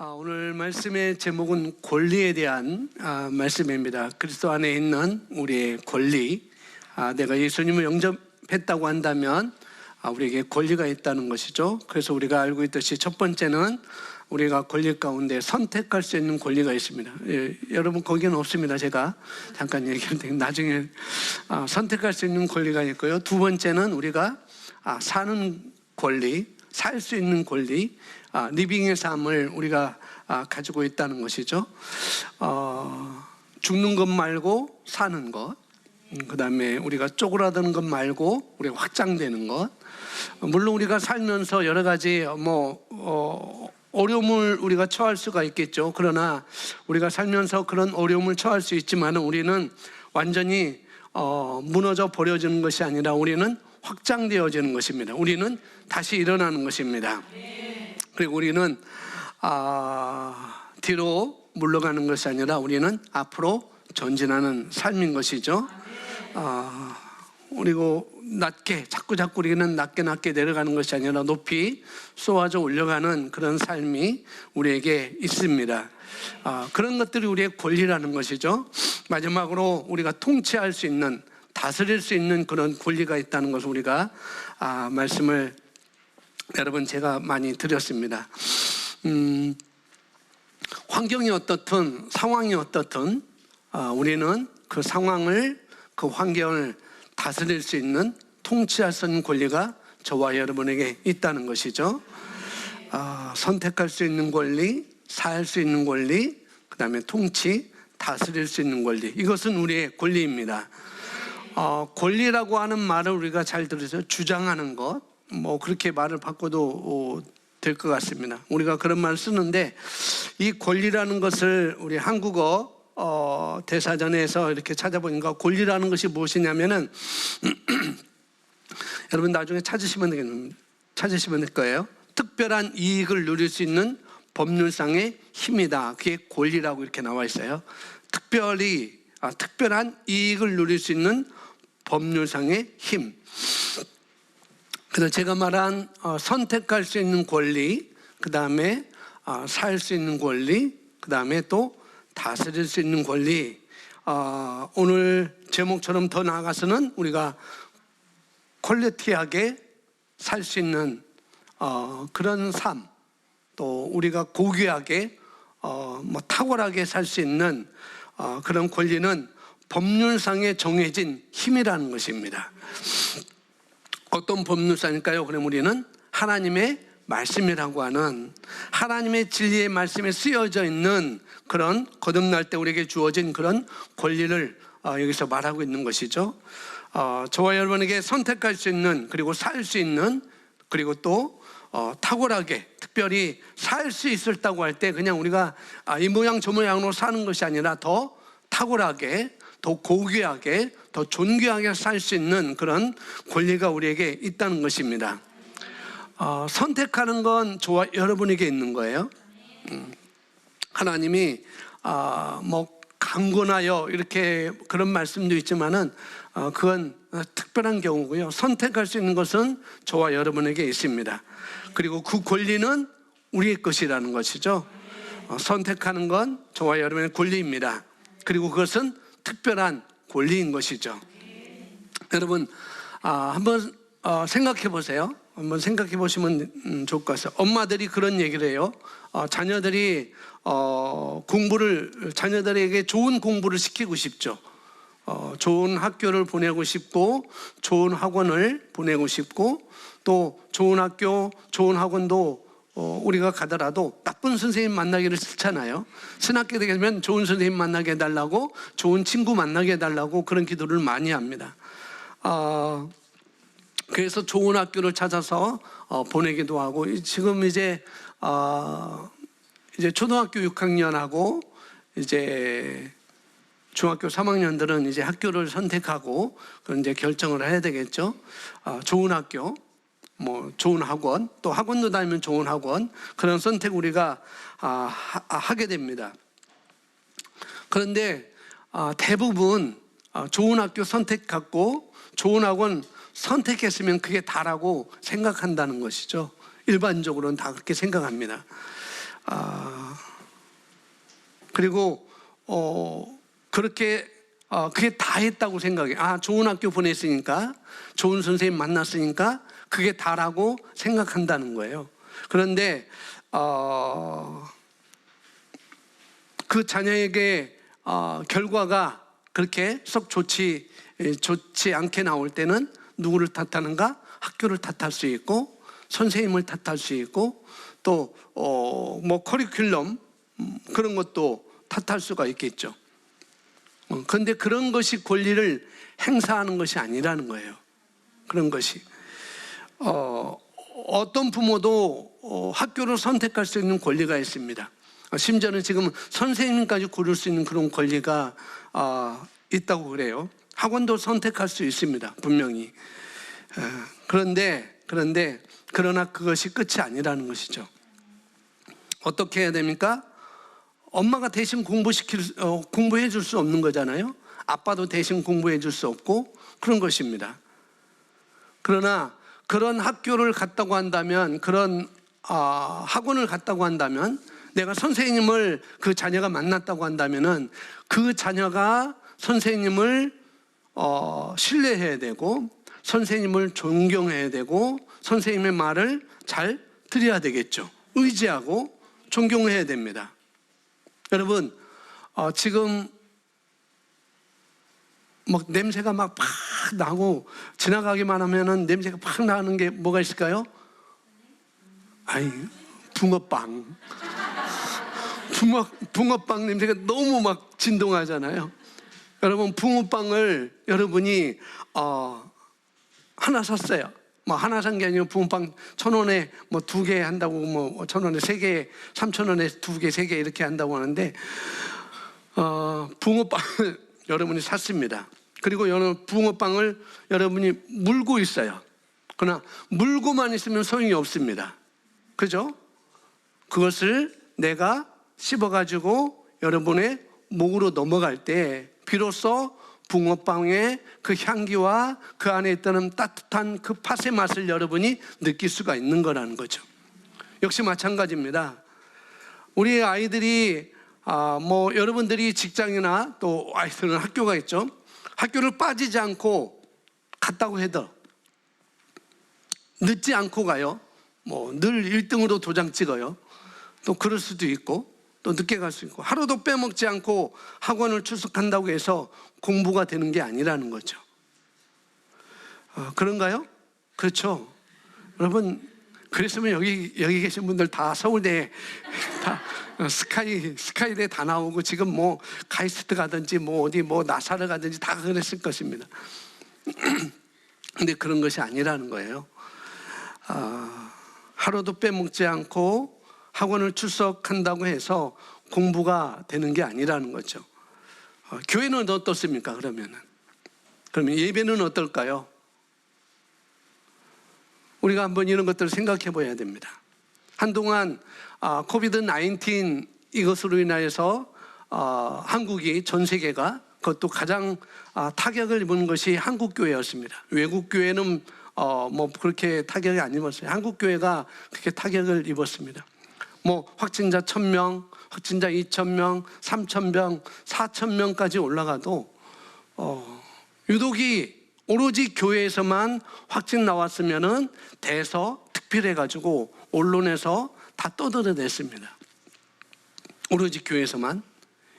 오늘 말씀의 제목은 권리에 대한 말씀입니다. 그리스도 안에 있는 우리의 권리. 내가 예수님을 영접했다고 한다면 우리에게 권리가 있다는 것이죠. 그래서 우리가 알고 있듯이 첫 번째는 우리가 권리 가운데 선택할 수 있는 권리가 있습니다. 여러분 거기는 없습니다. 제가 잠깐 얘기할 때 나중에 선택할 수 있는 권리가 있고요. 두 번째는 우리가 사는 권리, 살 수 있는 권리, 리빙의 삶을 우리가 가지고 있다는 것이죠. 죽는 것 말고 사는 것, 그 다음에 우리가 쪼그라드는 것 말고 우리가 확장되는 것. 물론 우리가 살면서 여러 가지 어려움을 우리가 처할 수가 있겠죠. 그러나 우리가 살면서 그런 어려움을 처할 수 있지만 우리는 완전히 무너져 버려지는 것이 아니라 우리는 확장되어지는 것입니다. 우리는 다시 일어나는 것입니다. 그리고 우리는 뒤로 물러가는 것이 아니라 우리는 앞으로 전진하는 삶인 것이죠. 그리고 자꾸 우리는 낮게 내려가는 것이 아니라 높이 쏘아져 올려가는 그런 삶이 우리에게 있습니다. 그런 것들이 우리의 권리라는 것이죠. 마지막으로 우리가 통치할 수 있는, 다스릴 수 있는 그런 권리가 있다는 것을 우리가 말씀을 여러분 제가 많이 드렸습니다. 환경이 어떻든 상황이 어떻든 우리는 그 상황을, 그 환경을 다스릴 수 있는, 통치할 수 있는 권리가 저와 여러분에게 있다는 것이죠. 선택할 수 있는 권리, 살 수 있는 권리, 그 다음에 통치, 다스릴 수 있는 권리. 이것은 우리의 권리입니다. 권리라고 하는 말을 우리가 잘 들으세요. 주장하는 것, 그렇게 말을 바꿔도 될 것 같습니다. 우리가 그런 말을 쓰는데, 이 권리라는 것을 우리 한국어 대사전에서 이렇게 찾아보니까 권리라는 것이 무엇이냐면은 여러분 나중에 찾으시면 될 거예요. 특별한 이익을 누릴 수 있는 법률상의 힘이다. 그게 권리라고 이렇게 나와 있어요. 특별한 이익을 누릴 수 있는 법률상의 힘. 그래서 제가 말한 선택할 수 있는 권리, 그 다음에 살 수 있는 권리, 그 다음에 또 다스릴 수 있는 권리. 오늘 제목처럼 더 나아가서는 우리가 퀄리티하게 살 수 있는 그런 삶, 또 우리가 고귀하게 탁월하게 살 수 있는 그런 권리는 법률상에 정해진 힘이라는 것입니다. 어떤 법률상일까요? 그럼 우리는 하나님의 말씀이라고 하는, 하나님의 진리의 말씀에 쓰여져 있는 그런 거듭날 때 우리에게 주어진 그런 권리를 여기서 말하고 있는 것이죠. 저와 여러분에게 선택할 수 있는, 그리고 살 수 있는, 그리고 또 탁월하게 특별히 살 수 있었다고 할 때 그냥 우리가 이 모양 저 모양으로 사는 것이 아니라 더 탁월하게, 더 고귀하게, 더 존귀하게 살 수 있는 그런 권리가 우리에게 있다는 것입니다. 선택하는 건 저와 여러분에게 있는 거예요. 하나님이 강권하여 이렇게 그런 말씀도 있지만은 그건 특별한 경우고요. 선택할 수 있는 것은 저와 여러분에게 있습니다. 그리고 그 권리는 우리의 것이라는 것이죠. 선택하는 건 저와 여러분의 권리입니다. 그리고 그것은 특별한 권리인 것이죠. 여러분 한번 생각해 보세요. 한번 생각해 보시면 좋을 것 같아요. 엄마들이 그런 얘기를 해요. 자녀들이 자녀들에게 좋은 공부를 시키고 싶죠. 좋은 학교를 보내고 싶고, 좋은 학원을 보내고 싶고, 또 좋은 학교, 좋은 학원도 우리가 가더라도 나쁜 선생님 만나기를 싫잖아요. 신학교 되면 좋은 선생님 만나게 해달라고, 좋은 친구 만나게 해달라고 그런 기도를 많이 합니다. 그래서 좋은 학교를 찾아서 보내기도 하고, 지금 이제 초등학교 6학년하고 이제 중학교 3학년들은 이제 학교를 선택하고 그런 이제 결정을 해야 되겠죠. 좋은 학교, 좋은 학원, 또 학원도 다니면 좋은 학원, 그런 선택 우리가 하게 됩니다. 그런데 대부분 좋은 학교 선택하고 좋은 학원 선택했으면 그게 다라고 생각한다는 것이죠. 일반적으로는 다 그렇게 생각합니다. 그리고 그렇게 그게 다 했다고 생각해. 좋은 학교 보냈으니까, 좋은 선생님 만났으니까 그게 다라고 생각한다는 거예요. 그런데 그 자녀에게 결과가 그렇게 썩 좋지 않게 나올 때는 누구를 탓하는가? 학교를 탓할 수 있고, 선생님을 탓할 수 있고, 또 뭐 커리큘럼 그런 것도 탓할 수가 있겠죠. 그런데 그런 것이 권리를 행사하는 것이 아니라는 거예요. 그런 것이 어떤 부모도 학교를 선택할 수 있는 권리가 있습니다. 심지어는 지금 선생님까지 고를 수 있는 그런 권리가 있다고 그래요. 학원도 선택할 수 있습니다, 분명히. 그러나 그것이 끝이 아니라는 것이죠. 어떻게 해야 됩니까? 엄마가 대신 공부해 줄 수 없는 거잖아요. 아빠도 대신 공부해 줄 수 없고 그런 것입니다. 그러나 그런 학교를 갔다고 한다면, 그런 학원을 갔다고 한다면, 내가 선생님을 그 자녀가 만났다고 한다면은 그 자녀가 선생님을 신뢰해야 되고, 선생님을 존경해야 되고, 선생님의 말을 잘 들어야 되겠죠. 의지하고 존경해야 됩니다. 여러분, 지금 막 냄새가 막 팍 나고 지나가기만 하면은 냄새가 팍 나는 게 뭐가 있을까요? 붕어빵. 붕어빵 냄새가 너무 막 진동하잖아요. 여러분, 붕어빵을 여러분이 하나 샀어요. 뭐 하나 산 게 아니고 붕어빵 1,000원에 뭐 2개 한다고, 뭐 1,000원에 3개, 3,000원에 2개, 3개 이렇게 한다고 하는데, 붕어빵을 여러분이 샀습니다. 그리고 붕어빵을 여러분이 물고 있어요. 그러나 물고만 있으면 소용이 없습니다. 그죠? 그것을 내가 씹어가지고 여러분의 목으로 넘어갈 때 비로소 붕어빵의 그 향기와 그 안에 있던 따뜻한 그 팥의 맛을 여러분이 느낄 수가 있는 거라는 거죠. 역시 마찬가지입니다. 우리 아이들이 뭐 여러분들이 직장이나 또 아이들은 학교가 있죠. 학교를 빠지지 않고 갔다고 해도 늦지 않고 가요. 뭐 늘 1등으로 도장 찍어요. 또 그럴 수도 있고, 또 늦게 갈 수 있고, 하루도 빼먹지 않고 학원을 출석한다고 해서 공부가 되는 게 아니라는 거죠. 그런가요? 그렇죠. 여러분, 그랬으면 여기 계신 분들 다 서울대 다 스카이대 다 나오고 지금 뭐 카이스트 가든지 뭐 어디 뭐 나사를 가든지 다 그랬을 것입니다. 근데 그런 것이 아니라는 거예요. 하루도 빼먹지 않고 학원을 출석한다고 해서 공부가 되는 게 아니라는 거죠. 교회는 어떻습니까? 그러면 예배는 어떨까요? 우리가 한번 이런 것들을 생각해 봐야 됩니다. 한동안 코비드-19 이것으로 인하여서 한국이, 전 세계가, 그것도 가장 타격을 입은 것이 한국 교회였습니다. 외국 교회는 뭐 그렇게 타격이 안 입었어요. 한국 교회가 그렇게 타격을 입었습니다. 뭐 확진자 1,000명, 확진자 2,000명, 3,000명, 4,000명까지 올라가도 유독이 오로지 교회에서만 확진 나왔으면은 대서특필해가지고 언론에서 다 떠들어냈습니다. 오로지 교회에서만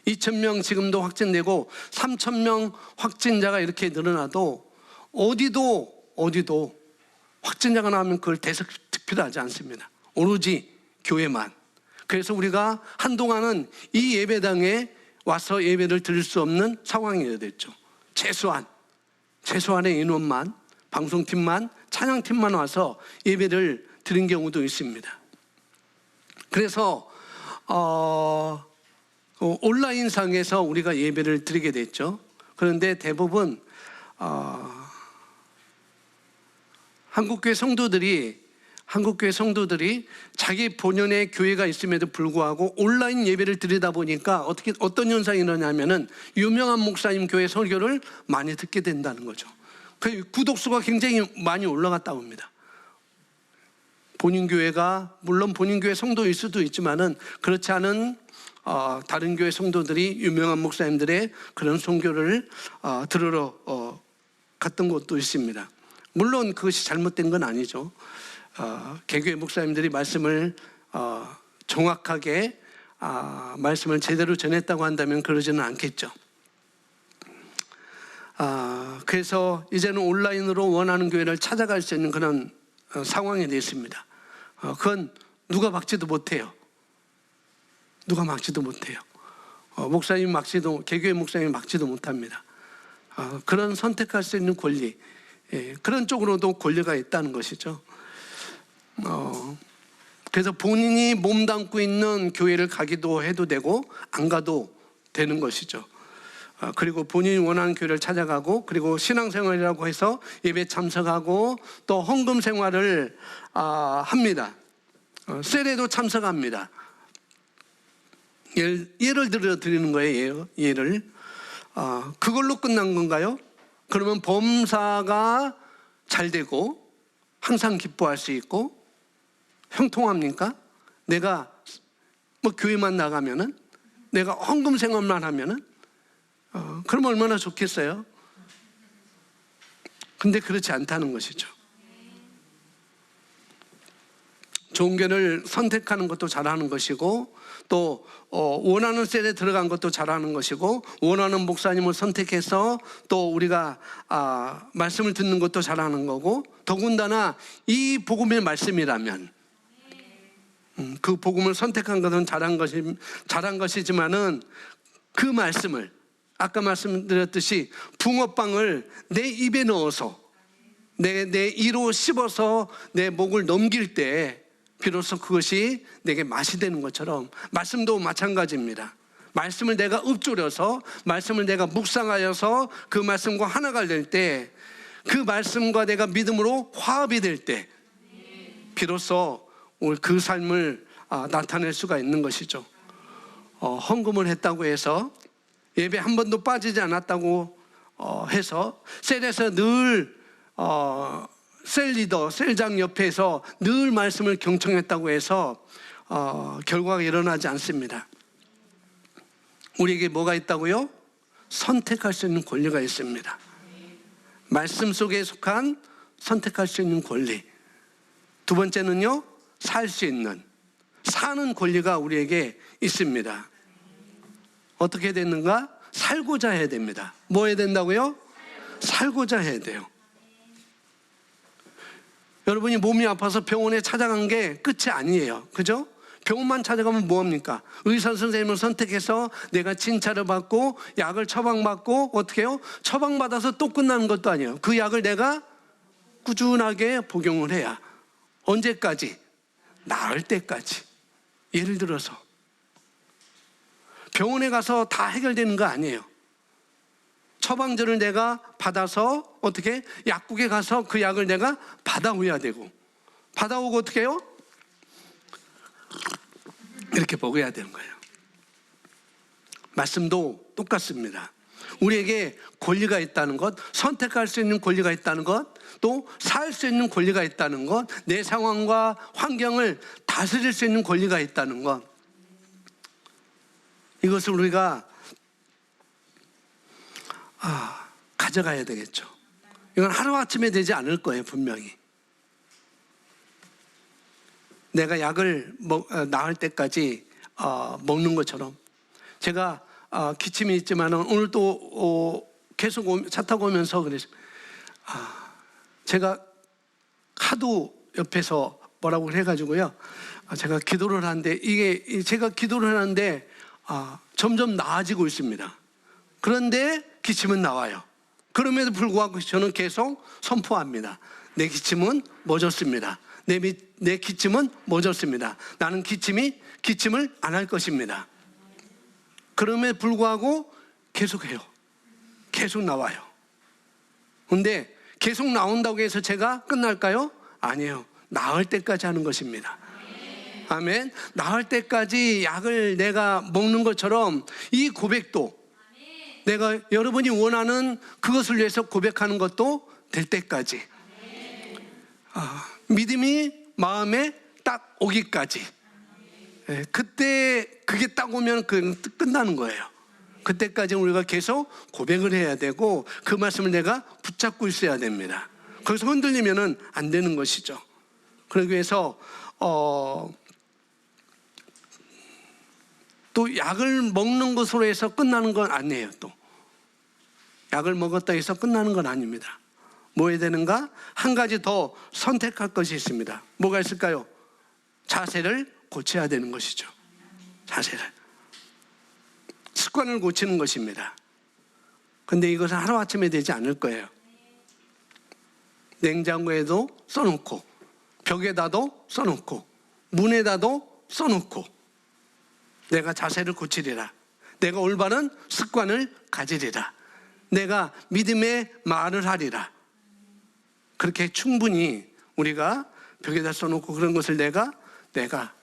2,000명 지금도 확진되고 3,000명 확진자가 이렇게 늘어나도 어디도 확진자가 나오면 그걸 대서특필하지 않습니다. 오로지 교회만. 그래서 우리가 한동안은 이 예배당에 와서 예배를 드릴 수 없는 상황이 됐죠. 최소한의 인원만, 방송팀만, 찬양팀만 와서 예배를 드린 경우도 있습니다. 그래서 온라인상에서 우리가 예배를 드리게 됐죠. 그런데 대부분 한국교회 성도들이 자기 본연의 교회가 있음에도 불구하고 온라인 예배를 드리다 보니까 어떤 현상이 일어나냐면은 유명한 목사님 교회 설교를 많이 듣게 된다는 거죠. 그 구독수가 굉장히 많이 올라갔다고 합니다. 본인 교회가, 물론 본인 교회 성도일 수도 있지만은 그렇지 않은 다른 교회 성도들이 유명한 목사님들의 그런 선교를 들으러 갔던 곳도 있습니다. 물론 그것이 잘못된 건 아니죠. 개교회 목사님들이 말씀을 정확하게 말씀을 제대로 전했다고 한다면 그러지는 않겠죠. 그래서 이제는 온라인으로 원하는 교회를 찾아갈 수 있는 그런 상황이 되었습니다. 그건 누가 막지도 못해요. 누가 막지도 못해요. 목사님 막지도, 개교회 목사님이 막지도 못합니다. 그런 선택할 수 있는 권리, 그런 쪽으로도 권리가 있다는 것이죠. 그래서 본인이 몸담고 있는 교회를 가기도 해도 되고 안 가도 되는 것이죠. 그리고 본인이 원하는 교회를 찾아가고, 그리고 신앙생활이라고 해서 예배 참석하고 또 헌금 생활을 합니다. 셀에도 참석합니다. 예를 들어 드리는 거예요. 예를 그걸로 끝난 건가요? 그러면 범사가 잘 되고 항상 기뻐할 수 있고 형통합니까? 내가 뭐 교회만 나가면은, 내가 헌금 생활만 하면은 그럼 얼마나 좋겠어요? 근데 그렇지 않다는 것이죠. 좋은 교회를 선택하는 것도 잘하는 것이고, 또 원하는 셀에 들어간 것도 잘하는 것이고, 원하는 목사님을 선택해서 또 우리가 말씀을 듣는 것도 잘하는 거고, 더군다나 이 복음의 말씀이라면 그 복음을 선택한 것은 잘한 것이지만은 그 말씀을 아까 말씀드렸듯이 붕어빵을 내 입에 넣어서 내 이로 씹어서 내 목을 넘길 때 비로소 그것이 내게 맛이 되는 것처럼 말씀도 마찬가지입니다. 말씀을 내가 읊조려서, 말씀을 내가 묵상하여서 그 말씀과 하나가 될 때, 그 말씀과 내가 믿음으로 화합이 될 때 비로소 그 삶을 나타낼 수가 있는 것이죠. 헌금을 했다고 해서, 예배 한 번도 빠지지 않았다고 해서, 셀에서 늘 셀 리더, 셀장 옆에서 늘 말씀을 경청했다고 해서 결과가 일어나지 않습니다. 우리에게 뭐가 있다고요? 선택할 수 있는 권리가 있습니다. 말씀 속에 속한 선택할 수 있는 권리. 두 번째는요, 살 수 있는, 사는 권리가 우리에게 있습니다. 어떻게 됐는가? 살고자 해야 됩니다. 뭐 해야 된다고요? 살고자 해야 돼요. 여러분이 몸이 아파서 병원에 찾아간 게 끝이 아니에요. 그죠? 병원만 찾아가면 뭐합니까? 의사 선생님을 선택해서 내가 진찰을 받고 약을 처방받고 어떻게 해요? 처방받아서 또 끝나는 것도 아니에요. 그 약을 내가 꾸준하게 복용을 해야 언제까지? 나을 때까지. 예를 들어서 병원에 가서 다 해결되는 거 아니에요. 처방전을 내가 받아서 어떻게? 약국에 가서 그 약을 내가 받아오야 되고, 받아오고 어떻게 해요? 이렇게 먹어야 되는 거예요. 말씀도 똑같습니다. 우리에게 권리가 있다는 것, 선택할 수 있는 권리가 있다는 것, 또 살 수 있는 권리가 있다는 것, 내 상황과 환경을 다스릴 수 있는 권리가 있다는 것, 이것을 우리가 가져가야 되겠죠. 이건 하루아침에 되지 않을 거예요. 분명히 내가 약을 나을 때까지 먹는 것처럼. 제가 기침이 있지만 오늘 또 계속 차 타고 오면서 그래서 제가 하도 옆에서 뭐라고 해가지고요, 제가 기도를 하는데, 이게 제가 기도를 하는데 점점 나아지고 있습니다. 그런데 기침은 나와요. 그럼에도 불구하고 저는 계속 선포합니다. 내 기침은 멎었습니다. 내 기침은 멎었습니다. 나는 기침을 안 할 것입니다. 그럼에도 불구하고 계속해요. 계속 나와요. 근데 계속 나온다고 해서 제가 끝날까요? 아니에요. 나을 때까지 하는 것입니다. 아멘. 나을 때까지 약을 내가 먹는 것처럼 이 고백도 내가 여러분이 원하는 그것을 위해서 고백하는 것도 될 때까지, 믿음이 마음에 딱 오기까지 예, 그때 그게 딱 오면 끝나는 거예요. 그때까지 우리가 계속 고백을 해야 되고 그 말씀을 내가 붙잡고 있어야 됩니다. 거기서 흔들리면은 안 되는 것이죠. 그러기 위해서 또 약을 먹는 것으로 해서 끝나는 건 아니에요. 또 약을 먹었다 해서 끝나는 건 아닙니다. 뭐 해야 되는가? 한 가지 더 선택할 것이 있습니다. 뭐가 있을까요? 자세를 고쳐야 되는 것이죠. 자세를. 습관을 고치는 것입니다. 근데 이것은 하루아침에 되지 않을 거예요. 냉장고에도 써놓고 벽에다도 써놓고 문에다도 써놓고 내가 자세를 고치리라. 내가 올바른 습관을 가지리라. 내가 믿음의 말을 하리라. 그렇게 충분히 우리가 벽에다 써놓고 그런 것을 내가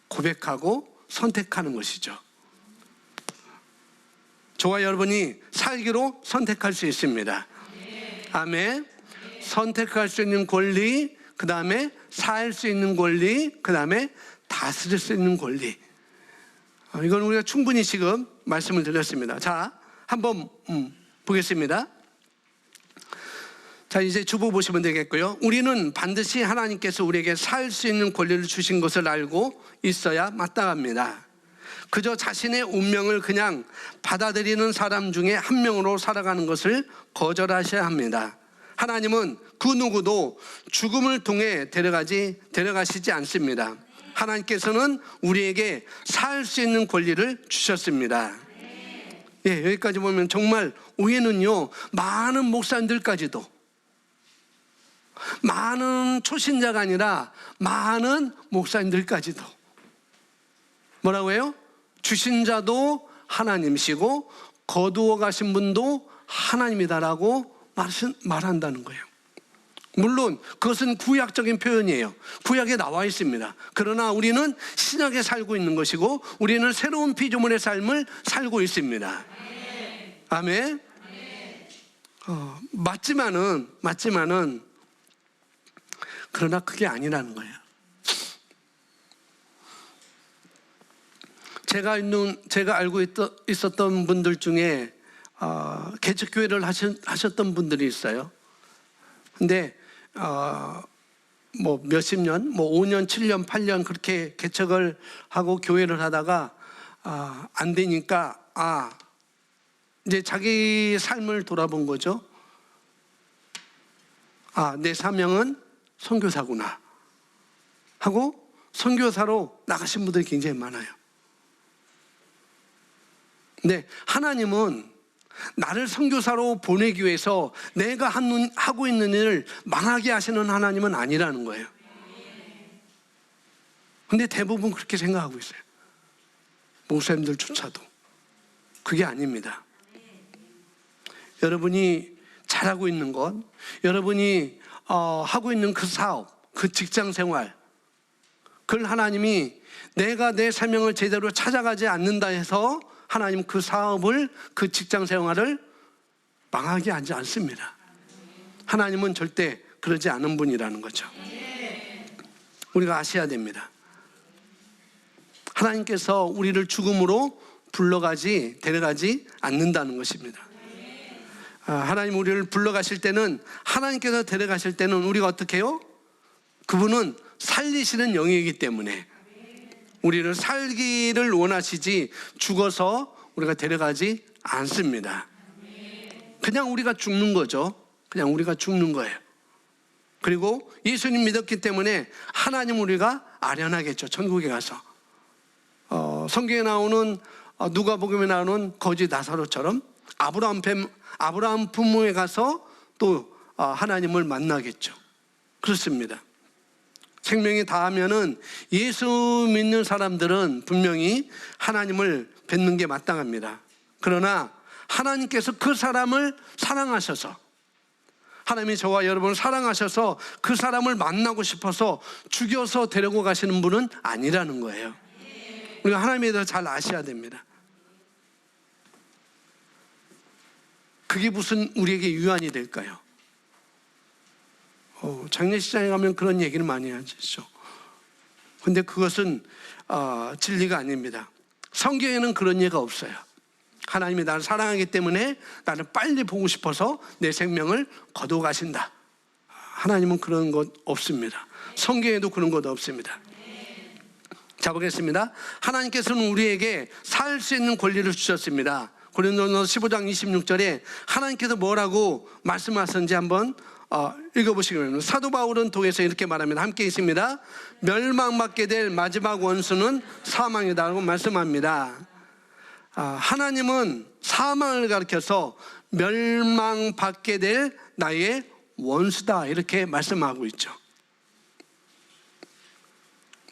고백하고 선택하는 것이죠. 저와 여러분이 살기로 선택할 수 있습니다. 아멘. 선택할 수 있는 권리, 그 다음에 살 수 있는 권리, 그 다음에 다스릴 수 있는 권리. 이건 우리가 충분히 지금 말씀을 드렸습니다. 자, 한번 보겠습니다. 자, 이제 주보 보시면 되겠고요. 우리는 반드시 하나님께서 우리에게 살 수 있는 권리를 주신 것을 알고 있어야 마땅합니다. 그저 자신의 운명을 그냥 받아들이는 사람 중에 한 명으로 살아가는 것을 거절하셔야 합니다. 하나님은 그 누구도 죽음을 통해 데려가시지 않습니다. 하나님께서는 우리에게 살 수 있는 권리를 주셨습니다. 예, 여기까지 보면 정말 오해는요, 많은 목사님들까지도, 많은 초신자가 아니라 많은 목사님들까지도 뭐라고 해요? 주신 자도 하나님이시고 거두어 가신 분도 하나님이다라고 말한다는 거예요. 물론 그것은 구약적인 표현이에요. 구약에 나와 있습니다. 그러나 우리는 신약에 살고 있는 것이고 우리는 새로운 피조물의 삶을 살고 있습니다. 아멘. 맞지만은 그러나 그게 아니라는 거예요. 제가 알고 있었던 분들 중에 개척교회를 하셨던 분들이 있어요. 근데 뭐 몇십 년, 뭐 5년, 7년, 8년 그렇게 개척을 하고 교회를 하다가 안 되니까 이제 자기 삶을 돌아본 거죠. 내 사명은 선교사구나 하고 선교사로 나가신 분들이 굉장히 많아요. 근데 하나님은 나를 선교사로 보내기 위해서 내가 하고 있는 일을 망하게 하시는 하나님은 아니라는 거예요. 근데 대부분 그렇게 생각하고 있어요. 목사님들조차도. 그게 아닙니다. 여러분이 잘하고 있는 것, 여러분이 하고 있는 그 사업, 그 직장 생활, 그걸 하나님이 내가 내 사명을 제대로 찾아가지 않는다 해서 하나님 그 사업을, 그 직장 생활을 망하게 하지 않습니다. 하나님은 절대 그러지 않은 분이라는 거죠. 우리가 아셔야 됩니다. 하나님께서 우리를 죽음으로 데려가지 않는다는 것입니다. 하나님 우리를 불러가실 때는, 하나님께서 데려가실 때는 우리가 어떻게 해요? 그분은 살리시는 영이기 때문에 우리를 살기를 원하시지 죽어서 우리가 데려가지 않습니다. 그냥 우리가 죽는 거죠. 그냥 우리가 죽는 거예요. 그리고 예수님 믿었기 때문에 하나님 우리가 아련하겠죠. 천국에 가서 성경에 나오는 누가복음에 나오는 거지 나사로처럼 아브라함 부모에 가서 또 하나님을 만나겠죠. 그렇습니다. 생명이 다하면은 예수 믿는 사람들은 분명히 하나님을 뵙는 게 마땅합니다. 그러나 하나님께서 그 사람을 사랑하셔서, 하나님이 저와 여러분을 사랑하셔서 그 사람을 만나고 싶어서 죽여서 데리고 가시는 분은 아니라는 거예요. 우리가 하나님에 대해서 잘 아셔야 됩니다. 그게 무슨 우리에게 유한이 될까요? 장례식장에 가면 그런 얘기를 많이 하죠. 근데 그것은 진리가 아닙니다. 성경에는 그런 예가 없어요. 하나님이 나를 사랑하기 때문에 나를 빨리 보고 싶어서 내 생명을 거둬가신다. 하나님은 그런 것 없습니다. 성경에도 그런 것 없습니다. 자, 보겠습니다. 하나님께서는 우리에게 살 수 있는 권리를 주셨습니다. 고린도전서 15장 26절에 하나님께서 뭐라고 말씀하셨는지 한번 읽어보시기 바랍니다. 사도 바울은 동에서 이렇게 말합니다. 함께 있습니다. 멸망받게 될 마지막 원수는 사망이다라고 말씀합니다. 하나님은 사망을 가리켜서 멸망받게 될 나의 원수다 이렇게 말씀하고 있죠.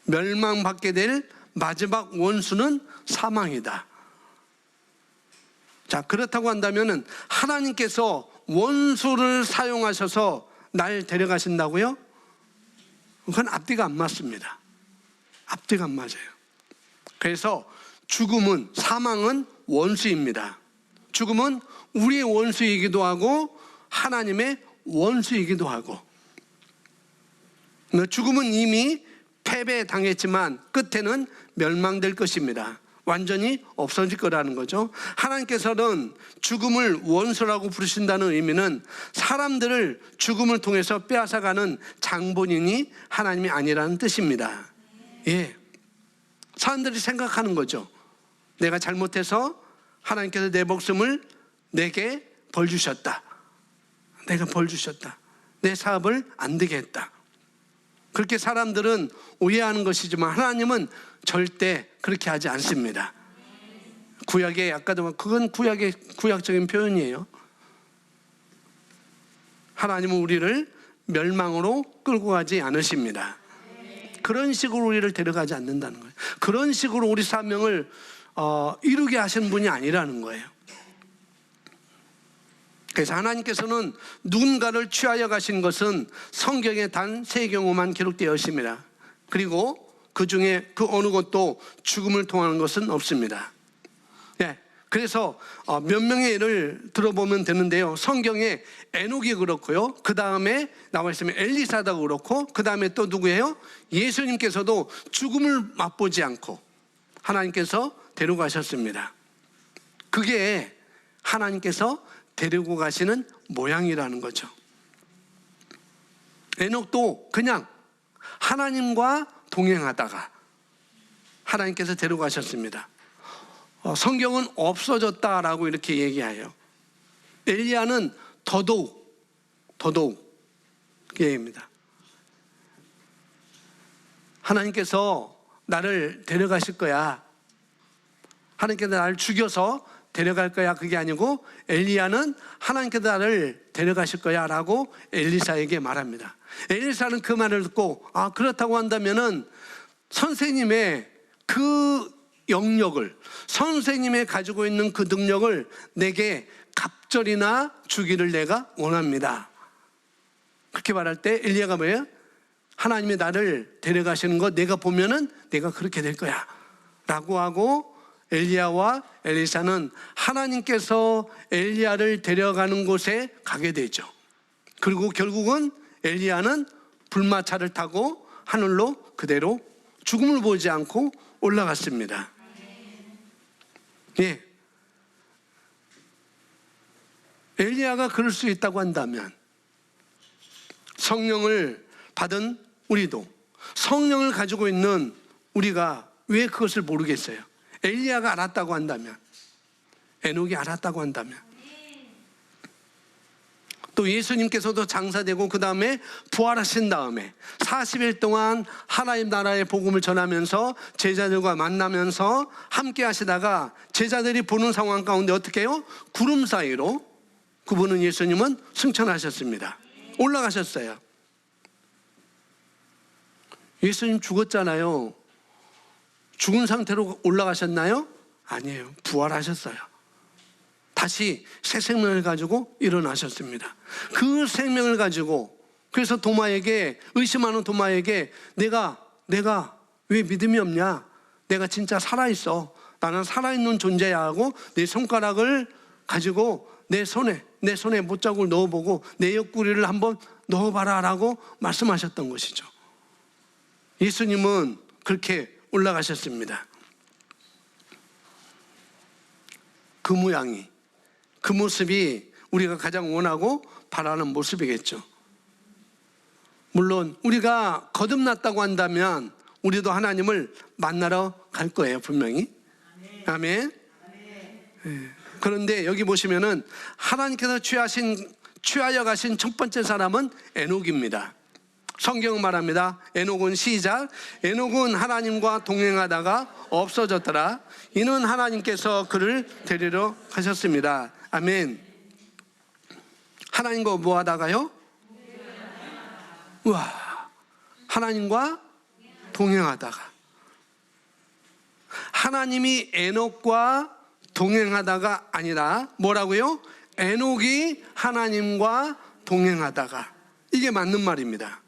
멸망받게 될 마지막 원수는 사망이다. 자, 그렇다고 한다면 하나님께서 원수를 사용하셔서 날 데려가신다고요? 그건 앞뒤가 안 맞습니다. 앞뒤가 안 맞아요. 그래서 죽음은, 사망은 원수입니다. 죽음은 우리의 원수이기도 하고 하나님의 원수이기도 하고, 죽음은 이미 패배당했지만 끝에는 멸망될 것입니다. 완전히 없어질 거라는 거죠. 하나님께서는 죽음을 원수라고 부르신다는 의미는 사람들을 죽음을 통해서 빼앗아가는 장본인이 하나님이 아니라는 뜻입니다. 예, 사람들이 생각하는 거죠. 내가 잘못해서 하나님께서 내 목숨을 내게 벌 주셨다. 내가 벌 주셨다. 내 사업을 안 되게 했다. 그렇게 사람들은 오해하는 것이지만 하나님은 절대 그렇게 하지 않습니다. 구약에 아까도 그건 구약적인 표현이에요. 하나님은 우리를 멸망으로 끌고 가지 않으십니다. 그런 식으로 우리를 데려가지 않는다는 거예요. 그런 식으로 우리 사명을 이루게 하신 분이 아니라는 거예요. 그래서 하나님께서는 누군가를 취하여 가신 것은 성경에 단 3경우만 기록되어 있습니다. 그리고 그 중에 그 어느 것도 죽음을 통하는 것은 없습니다. 네, 그래서 몇 명의 예를 들어보면 되는데요. 성경에 에녹이 그렇고요. 그 다음에 나와 있으면 엘리사도 그렇고, 그 다음에 또 누구예요? 예수님께서도 죽음을 맛보지 않고 하나님께서 데려가셨습니다. 그게 하나님께서 데리고 가시는 모양이라는 거죠. 에녹도 그냥 하나님과 동행하다가 하나님께서 데려가셨습니다. 성경은 없어졌다라고 이렇게 얘기해요. 엘리야는 더더욱 얘기입니다. 하나님께서 나를 데려가실 거야. 하나님께서 나를 죽여서 데려갈 거야. 그게 아니고 엘리야는 하나님께서 나를 데려가실 거야 라고 엘리사에게 말합니다. 엘리사는 그 말을 듣고 그렇다고 한다면은 선생님의 그 영역을, 선생님의 가지고 있는 그 능력을 내게 갑절이나 주기를 내가 원합니다. 그렇게 말할 때 엘리야가 뭐예요? 하나님이 나를 데려가시는 거 내가 보면은 내가 그렇게 될 거야 라고 하고, 엘리야와 엘리사는 하나님께서 엘리야를 데려가는 곳에 가게 되죠. 그리고 결국은 엘리야는 불마차를 타고 하늘로 그대로 죽음을 보지 않고 올라갔습니다. 예. 엘리야가 그럴 수 있다고 한다면 성령을 받은 우리도, 성령을 가지고 있는 우리가 왜 그것을 모르겠어요? 엘리야가 알았다고 한다면, 에녹이 알았다고 한다면, 또 예수님께서도 장사되고 그 다음에 부활하신 다음에 40일 동안 하나님 나라의 복음을 전하면서 제자들과 만나면서 함께 하시다가 제자들이 보는 상황 가운데 어떻게 해요? 구름 사이로 그분은, 예수님은 승천하셨습니다. 올라가셨어요. 예수님 죽었잖아요. 죽은 상태로 올라가셨나요? 아니에요. 부활하셨어요. 다시 새 생명을 가지고 일어나셨습니다. 그 생명을 가지고, 그래서 도마에게, 의심하는 도마에게 내가 왜 믿음이 없냐? 내가 진짜 살아있어. 나는 살아있는 존재야 하고 내 손가락을 가지고 내 손에 못자국을 넣어보고 내 옆구리를 한번 넣어봐라 라고 말씀하셨던 것이죠. 예수님은 그렇게 올라가셨습니다. 그 모양이, 그 모습이 우리가 가장 원하고 바라는 모습이겠죠. 물론 우리가 거듭났다고 한다면 우리도 하나님을 만나러 갈 거예요, 분명히. 아멘. 그런데 여기 보시면은 하나님께서 취하여 가신 첫 번째 사람은 에녹입니다. 성경은 말합니다. 에녹은 시작. 에녹은 하나님과 동행하다가 없어졌더라. 이는 하나님께서 그를 데리러 가셨습니다. 아멘. 하나님과 뭐 하다가요? 와, 하나님과 동행하다가. 하나님이 에녹과 동행하다가 아니라 뭐라고요? 에녹이 하나님과 동행하다가. 이게 맞는 말입니다.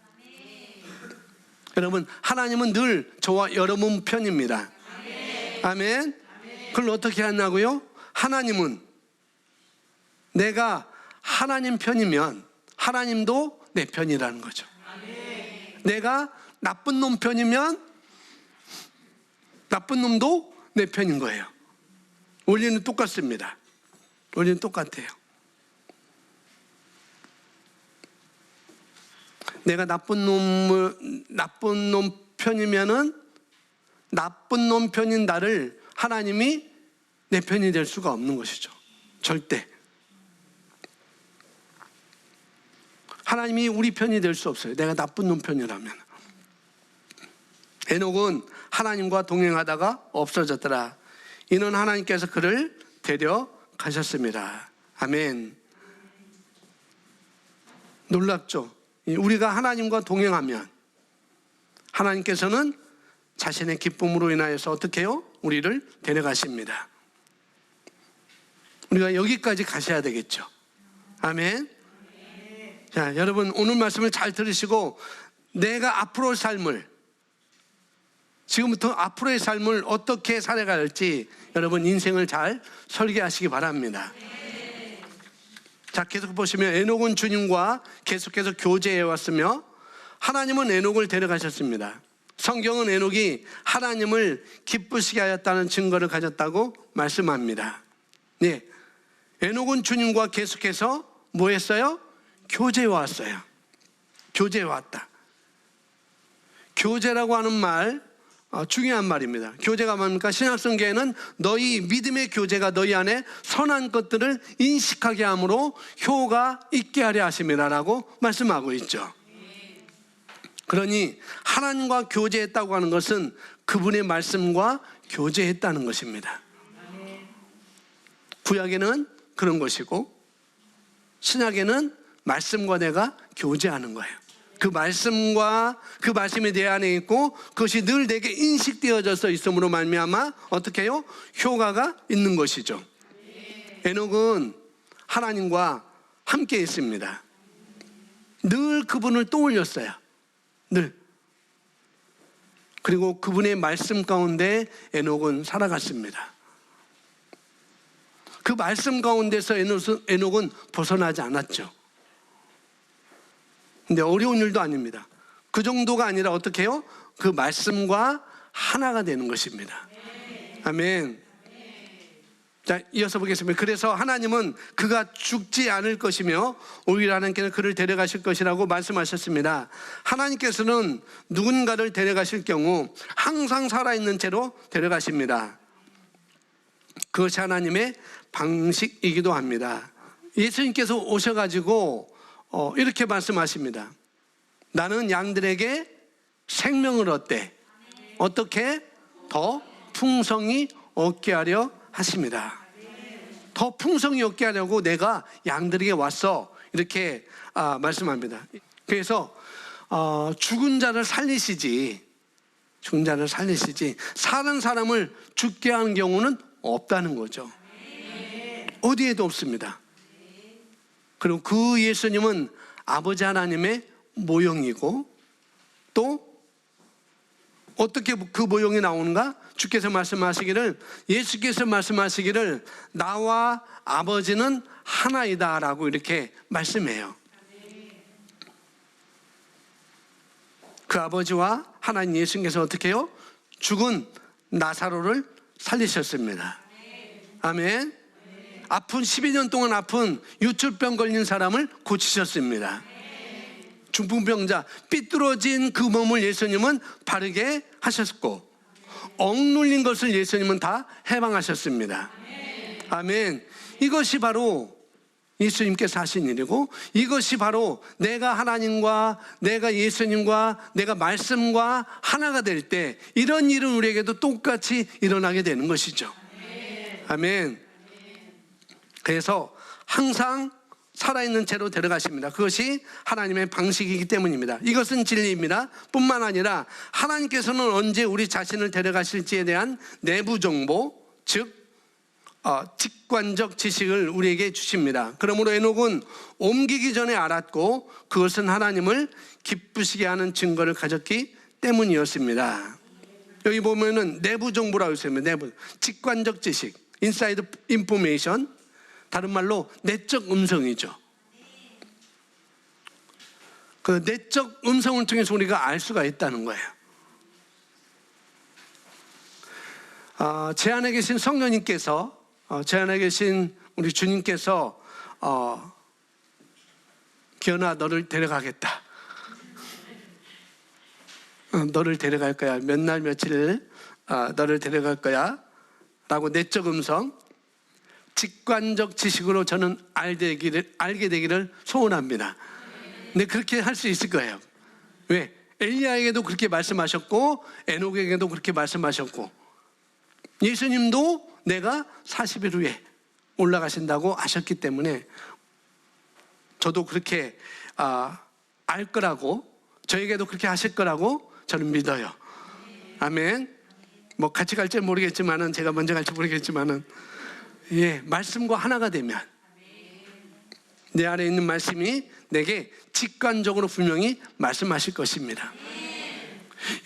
여러분, 하나님은 늘 저와 여러분 편입니다. 아멘. 그걸 어떻게 하냐고요? 하나님은 내가 하나님 편이면 하나님도 내 편이라는 거죠. 내가 나쁜 놈 편이면 나쁜 놈도 내 편인 거예요. 원리는 똑같습니다. 원리는 똑같아요. 내가 나쁜 놈 편이면은 나쁜 놈 편인 나를 하나님이 내 편이 될 수가 없는 것이죠. 절대. 하나님이 우리 편이 될 수 없어요. 내가 나쁜 놈 편이라면. 에녹은 하나님과 동행하다가 없어졌더라. 이는 하나님께서 그를 데려가셨습니다. 아멘. 놀랍죠? 우리가 하나님과 동행하면 하나님께서는 자신의 기쁨으로 인하여서 어떻게 해요? 우리를 데려가십니다. 우리가 여기까지 가셔야 되겠죠. 아멘. 자, 여러분 오늘 말씀을 잘 들으시고 내가 앞으로 삶을, 지금부터 앞으로의 삶을 어떻게 살아갈지 여러분 인생을 잘 설계하시기 바랍니다. 자, 계속 보시면 에녹은 주님과 계속해서 교제해 왔으며 하나님은 에녹을 데려가셨습니다. 성경은 에녹이 하나님을 기쁘시게 하였다는 증거를 가졌다고 말씀합니다. 네, 에녹은 주님과 계속해서 뭐 했어요? 교제해 왔어요. 교제해 왔다. 교제라고 하는 말 중요한 말입니다. 교제가 뭡니까? 신약성경에는 너희 믿음의 교제가 너희 안에 선한 것들을 인식하게 함으로 효가 있게 하려 하심이라 라고 말씀하고 있죠. 그러니 하나님과 교제했다고 하는 것은 그분의 말씀과 교제했다는 것입니다. 구약에는 그런 것이고 신약에는 말씀과 내가 교제하는 거예요. 그 말씀과 그 말씀이 내 안에 있고 그것이 늘 내게 인식되어져서 있음으로 말미암아 어떻게 해요? 효과가 있는 것이죠. 에녹은 하나님과 함께 있습니다. 늘 그분을 떠올렸어요. 늘. 그리고 그분의 말씀 가운데 에녹은 살아갔습니다. 그 말씀 가운데서 에녹은 벗어나지 않았죠. 근데 어려운 일도 아닙니다. 그 정도가 아니라 어떻게 해요? 그 말씀과 하나가 되는 것입니다. 아멘. 자, 이어서 보겠습니다. 그래서 하나님은 그가 죽지 않을 것이며 오히려 하나님께서 그를 데려가실 것이라고 말씀하셨습니다. 하나님께서는 누군가를 데려가실 경우 항상 살아있는 채로 데려가십니다. 그것이 하나님의 방식이기도 합니다. 예수님께서 오셔가지고 이렇게 말씀하십니다. 나는 양들에게 생명을 얻되 어떻게 더 풍성히 얻게 하려 하십니다. 더 풍성히 얻게 하려고 내가 양들에게 왔어, 이렇게 말씀합니다. 그래서 죽은 자를 살리시지 사는 사람을 죽게 하는 경우는 없다는 거죠. 어디에도 없습니다. 그리고 그 예수님은 아버지 하나님의 모형이고 또 어떻게 그 모형이 나오는가? 예수께서 말씀하시기를 나와 아버지는 하나이다 라고 이렇게 말씀해요. 그 아버지와 하나님 예수님께서 어떻게 해요? 죽은 나사로를 살리셨습니다. 아멘. 아픈 12년 동안 아픈 유출병 걸린 사람을 고치셨습니다. 중풍병자 삐뚤어진 그 몸을 예수님은 바르게 하셨고, 억눌린 것을 예수님은 다 해방하셨습니다. 아멘. 이것이 바로 예수님께서 하신 일이고, 이것이 바로 내가 하나님과 내가 예수님과 내가 말씀과 하나가 될 때 이런 일은 우리에게도 똑같이 일어나게 되는 것이죠. 아멘. 그래서 항상 살아있는 채로 데려가십니다. 그것이 하나님의 방식이기 때문입니다. 이것은 진리입니다. 뿐만 아니라 하나님께서는 언제 우리 자신을 데려가실지에 대한 내부 정보, 즉 직관적 지식을 우리에게 주십니다. 그러므로 에녹은 옮기기 전에 알았고 그것은 하나님을 기쁘시게 하는 증거를 가졌기 때문이었습니다. 여기 보면은 내부 정보라고 했습니다. 내부 직관적 지식, 인사이드 인포메이션, 다른 말로 내적 음성이죠. 그 내적 음성을 통해서 우리가 알 수가 있다는 거예요. 제 안에 계신 성령님께서, 제 안에 계신 우리 주님께서 기현아 너를 데려가겠다, 너를 데려갈 거야, 몇 날 며칠 너를 데려갈 거야 라고 내적 음성, 직관적 지식으로 저는 알게 되기를 소원합니다. 근데 그렇게 할 수 있을 거예요. 왜? 엘리야에게도 그렇게 말씀하셨고 에녹에게도 그렇게 말씀하셨고, 예수님도 내가 40일 후에 올라가신다고 하셨기 때문에 저도 그렇게 알 거라고, 저에게도 그렇게 하실 거라고 저는 믿어요. 아멘. 뭐 같이 갈지 모르겠지만은, 제가 먼저 갈지 모르겠지만은, 말씀과 하나가 되면 내 안에 있는 말씀이 내게 직관적으로 분명히 말씀하실 것입니다.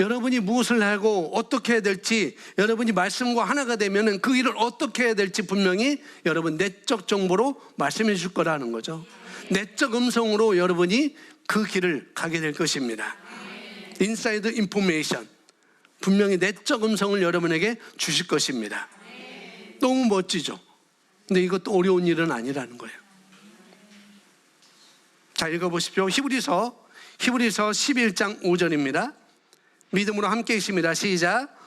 여러분이 무엇을 하고 어떻게 해야 될지, 여러분이 말씀과 하나가 되면 그 일을 어떻게 해야 될지 분명히 여러분 내적 정보로 말씀해 줄 거라는 거죠. 내적 음성으로 여러분이 그 길을 가게 될 것입니다. 인사이드 인포메이션, 분명히 내적 음성을 여러분에게 주실 것입니다. 너무 멋지죠? 근데 이것도 어려운 일은 아니라는 거예요. 자, 읽어보십시오. 히브리서 11장 5절입니다. 믿음으로 함께 읽습니다. 시작.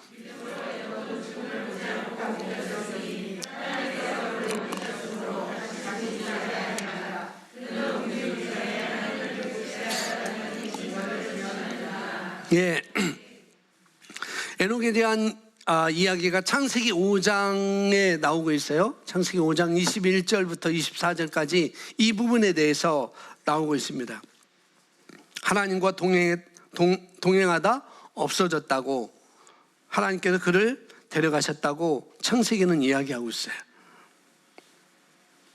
에녹에 대한 이야기가 창세기 5장에 나오고 있어요. 창세기 5장 21절부터 24절까지 이 부분에 대해서 나오고 있습니다. 하나님과 동행하다 없어졌다고, 하나님께서 그를 데려가셨다고 창세기는 이야기하고 있어요.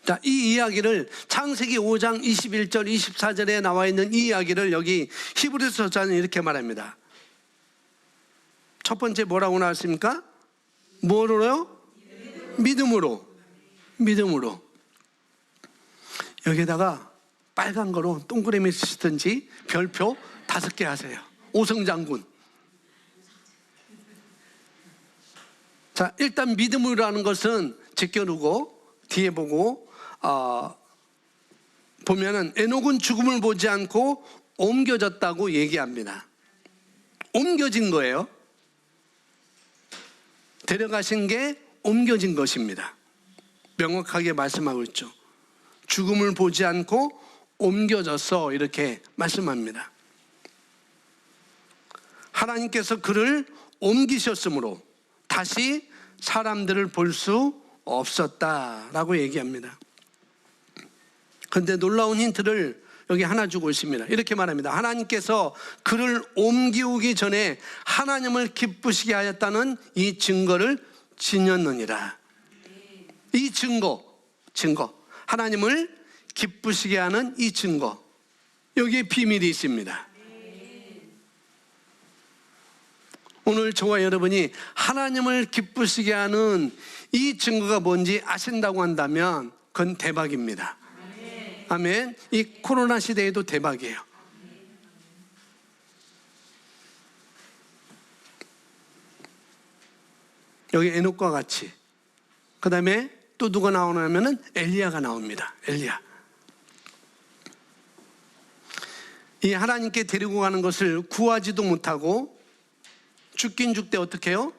자, 이 이야기를 창세기 5장 21절 24절에 나와 있는 이 이야기를 여기 히브리서 저자는 이렇게 말합니다. 첫 번째 뭐라고 나왔습니까? 뭐로요? 믿음으로. 여기다가 빨간 거로 동그라미 쓰든지 별표 5개 하세요. 오성장군. 자, 일단 믿음으로라는 것은 제껴두고 뒤에 보고 보면은 에녹은 죽음을 보지 않고 옮겨졌다고 얘기합니다. 옮겨진 거예요. 데려가신 게 옮겨진 것입니다. 명확하게 말씀하고 있죠. 죽음을 보지 않고 옮겨졌어, 이렇게 말씀합니다. 하나님께서 그를 옮기셨으므로 다시 사람들을 볼 수 없었다라고 얘기합니다. 그런데 놀라운 힌트를 여기 하나 주고 있습니다. 이렇게 말합니다. 하나님께서 그를 옮기기 전에 하나님을 기쁘시게 하였다는 이 증거를 지녔느니라. 이 증거, 하나님을 기쁘시게 하는 이 증거, 여기에 비밀이 있습니다. 오늘 저와 여러분이 하나님을 기쁘시게 하는 이 증거가 뭔지 아신다고 한다면 그건 대박입니다. 아멘. 이 코로나 시대에도 대박이에요. 여기 에녹과 같이. 그 다음에 또 누가 나오냐면은 엘리야가 나옵니다. 엘리야. 이 하나님께 데리고 가는 것을 구하지도 못하고 죽긴 죽되 어떻게 해요?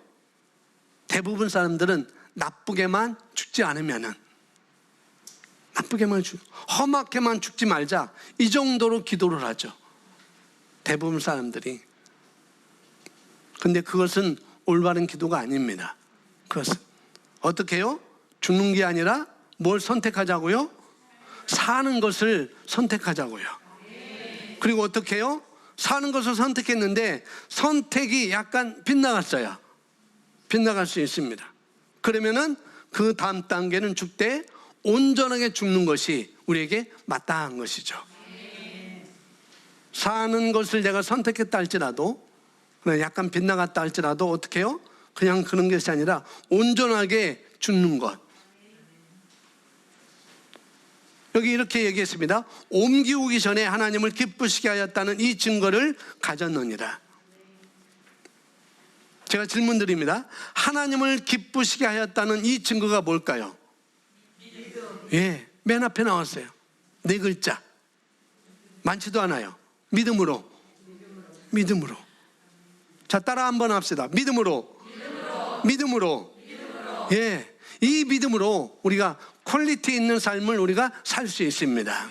대부분 사람들은 나쁘게만 죽지 않으면은, 나쁘게만 험하게만 죽지 말자, 이 정도로 기도를 하죠, 대부분 사람들이. 근데 그것은 올바른 기도가 아닙니다. 그것은 어떻게 해요? 죽는 게 아니라 뭘 선택하자고요? 사는 것을 선택하자고요. 그리고 어떻게 해요? 사는 것을 선택했는데 선택이 약간 빗나갔어요. 빗나갈 수 있습니다. 그러면은 그 다음 단계는 죽되 온전하게 죽는 것이 우리에게 마땅한 것이죠. 사는 것을 내가 선택했다 할지라도, 약간 빗나갔다 할지라도 어떻게 해요? 그냥 그런 것이 아니라 온전하게 죽는 것. 여기 이렇게 얘기했습니다. 옮기우기 전에 하나님을 기쁘시게 하였다는 이 증거를 가졌느니라. 제가 질문 드립니다. 하나님을 기쁘시게 하였다는 이 증거가 뭘까요? 예, 맨 앞에 나왔어요. 4글자. 많지도 않아요. 믿음으로. 믿음으로. 자, 따라 한번 합시다. 믿음으로. 믿음으로. 예, 이 믿음으로 우리가 퀄리티 있는 삶을 우리가 살 수 있습니다.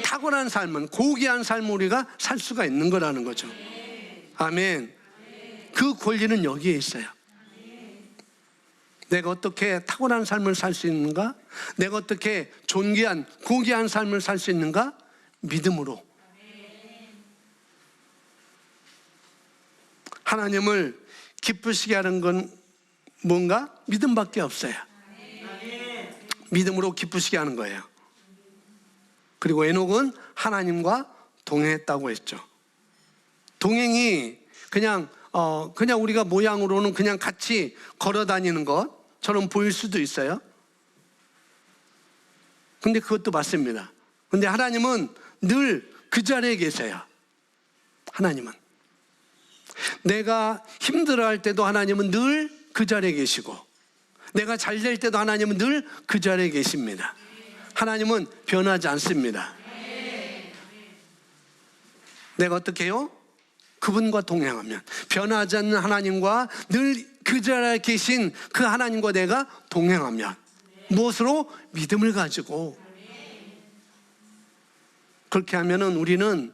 탁월한 삶은, 고귀한 삶을 우리가 살 수가 있는 거라는 거죠. 아멘. 그 권리는 여기에 있어요. 내가 어떻게 탁월한 삶을 살 수 있는가? 내가 어떻게 존귀한, 고귀한 삶을 살 수 있는가? 믿음으로. 하나님을 기쁘시게 하는 건 뭔가? 믿음밖에 없어요. 믿음으로 기쁘시게 하는 거예요. 그리고 에녹은 하나님과 동행했다고 했죠. 동행이 그냥 우리가 모양으로는 그냥 같이 걸어 다니는 것처럼 보일 수도 있어요. 근데 그것도 맞습니다. 근데 하나님은 늘 그 자리에 계세요. 하나님은. 내가 힘들어할 때도 하나님은 늘 그 자리에 계시고, 내가 잘 될 때도 하나님은 늘 그 자리에 계십니다. 하나님은 변하지 않습니다. 내가 어떻게 해요? 그분과 동행하면, 변하지 않는 하나님과 늘 그 자리에 계신 그 하나님과 내가 동행하면, 무엇으로? 믿음을 가지고. 그렇게 하면은 우리는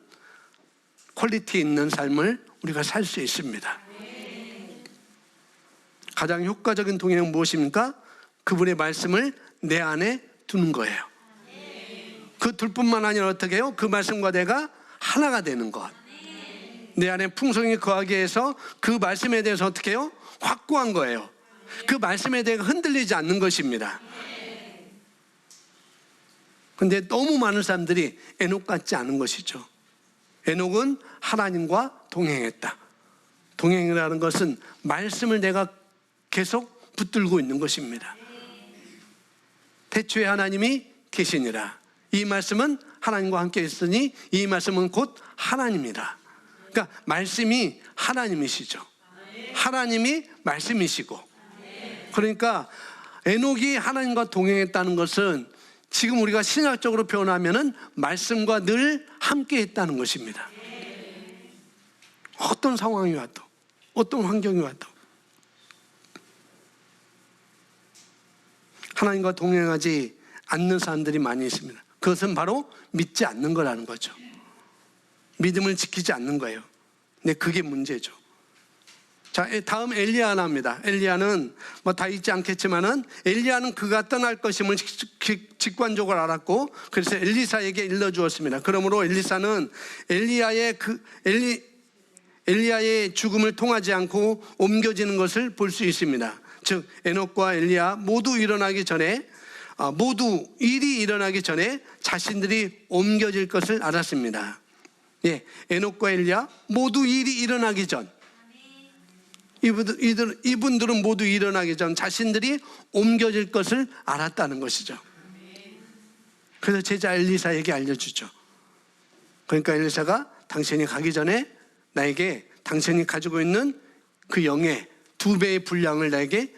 퀄리티 있는 삶을 우리가 살 수 있습니다. 가장 효과적인 동행은 무엇입니까? 그분의 말씀을 내 안에 두는 거예요. 그 둘 뿐만 아니라 어떻게 해요? 그 말씀과 내가 하나가 되는 것. 내 안에 풍성히 거하게 해서 그 말씀에 대해서 어떻게 해요? 확고한 거예요. 그 말씀에 대해 흔들리지 않는 것입니다. 근데 너무 많은 사람들이 에녹 같지 않은 것이죠. 에녹은 하나님과 동행했다. 동행이라는 것은 말씀을 내가 계속 붙들고 있는 것입니다. 태초에 하나님이 계시니라. 이 말씀은 하나님과 함께 있으니 이 말씀은 곧 하나님이라. 그러니까 말씀이 하나님이시죠. 하나님이 말씀이시고. 그러니까 에녹이 하나님과 동행했다는 것은 지금 우리가 신학적으로 표현하면은 말씀과 늘 함께 했다는 것입니다. 어떤 상황이 와도, 어떤 환경이 와도 하나님과 동행하지 않는 사람들이 많이 있습니다. 그것은 바로 믿지 않는 거라는 거죠. 믿음을 지키지 않는 거예요. 근데 그게 문제죠. 자, 다음 엘리야 나옵니다. 엘리야는 뭐 다 잊지 않겠지만은 엘리야는 그가 떠날 것임을 직관적으로 알았고, 그래서 엘리사에게 일러주었습니다. 그러므로 엘리사는 엘리야의 죽음을 통하지 않고 옮겨지는 것을 볼 수 있습니다. 즉 에녹과 엘리야 모두 일이 일어나기 전에 자신들이 옮겨질 것을 알았습니다. 예, 에녹과 엘리야 모두 일이 일어나기 전, 이분들은 모두 일어나기 전 자신들이 옮겨질 것을 알았다는 것이죠. 그래서 제자 엘리사에게 알려주죠. 그러니까 엘리사가 당신이 가기 전에 나에게 당신이 가지고 있는 그 영의 2배의 분량을 나에게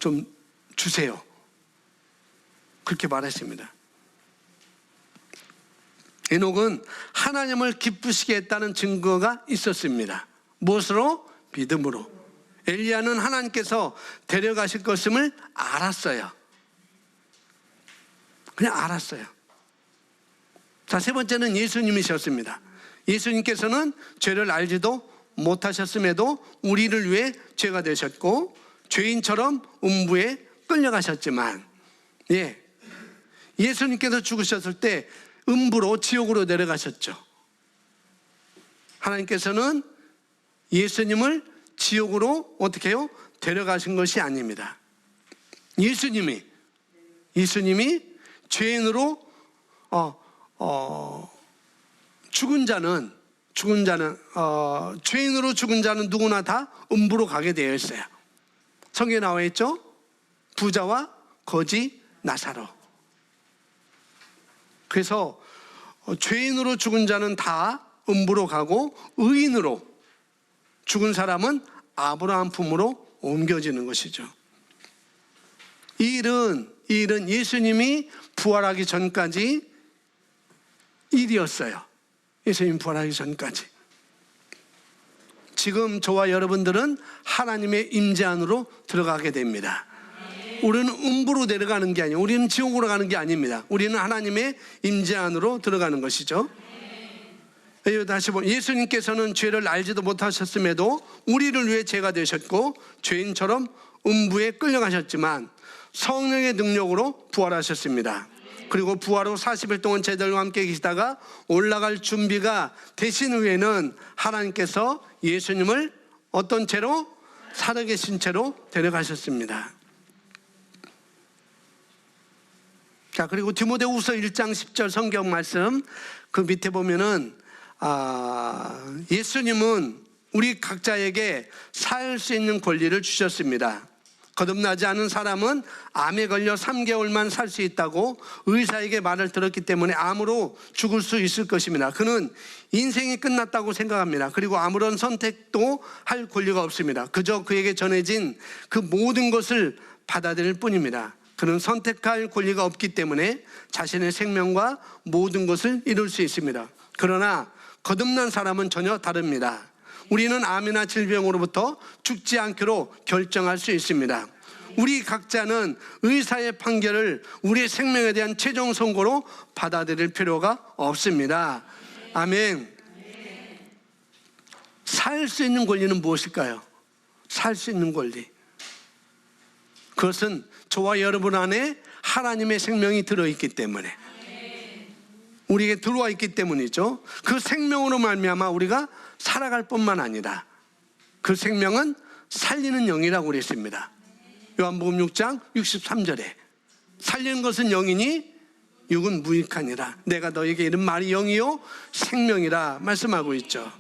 좀 주세요. 그렇게 말했습니다. 에녹은 하나님을 기쁘시게 했다는 증거가 있었습니다. 무엇으로? 믿음으로. 엘리야는 하나님께서 데려가실 것임을 알았어요. 그냥 알았어요. 자, 세 번째는 예수님이셨습니다. 예수님께서는 죄를 알지도 못하셨음에도 우리를 위해 죄가 되셨고 죄인처럼 음부에 끌려가셨지만, 예수님께서 죽으셨을 때 음부로, 지옥으로 내려가셨죠. 하나님께서는 예수님을 지옥으로 어떻게 해요? 데려가신 것이 아닙니다. 예수님이 죄인으로 죄인으로 죽은 자는 누구나 다 음부로 가게 되어 있어요. 성경에 나와 있죠? 부자와 거지 나사로. 그래서 죄인으로 죽은 자는 다 음부로 가고 의인으로 죽은 사람은 아브라함 품으로 옮겨지는 것이죠. 이 일은 예수님이 부활하기 전까지 일이었어요. 예수님 부활하기 전까지. 지금 저와 여러분들은 하나님의 임재 안으로 들어가게 됩니다. 우리는 음부로 내려가는 게 아니에요. 우리는 지옥으로 가는 게 아닙니다. 우리는 하나님의 임재 안으로 들어가는 것이죠. 다시 보면 예수님께서는 죄를 알지도 못하셨음에도 우리를 위해 죄가 되셨고 죄인처럼 음부에 끌려가셨지만 성령의 능력으로 부활하셨습니다. 그리고 부활 후 40일 동안 제자들과 함께 계시다가 올라갈 준비가 되신 후에는 하나님께서 예수님을 어떤 채로? 살아계신 채로 데려가셨습니다. 자, 그리고 디모데후서 1장 10절 성경 말씀 그 밑에 보면은 예수님은 우리 각자에게 살 수 있는 권리를 주셨습니다. 거듭나지 않은 사람은 암에 걸려 3개월만 살 수 있다고 의사에게 말을 들었기 때문에 암으로 죽을 수 있을 것입니다. 그는 인생이 끝났다고 생각합니다. 그리고 아무런 선택도 할 권리가 없습니다. 그저 그에게 전해진 그 모든 것을 받아들일 뿐입니다. 그는 선택할 권리가 없기 때문에 자신의 생명과 모든 것을 잃을 수 있습니다. 그러나 거듭난 사람은 전혀 다릅니다. 우리는 암이나 질병으로부터 죽지 않기로 결정할 수 있습니다. 우리 각자는 의사의 판결을 우리의 생명에 대한 최종 선고로 받아들일 필요가 없습니다. 아멘. 살 수 있는 권리는 무엇일까요? 살 수 있는 권리. 그것은 저와 여러분 안에 하나님의 생명이 들어있기 때문에, 우리에게 들어와 있기 때문이죠. 그 생명으로 말미암아 우리가 살아갈 뿐만 아니라 그 생명은 살리는 영이라고 그랬습니다. 요한복음 6장 63절에 살리는 것은 영이니 육은 무익하니라. 내가 너에게 이른 말이 영이요 생명이라 말씀하고 있죠.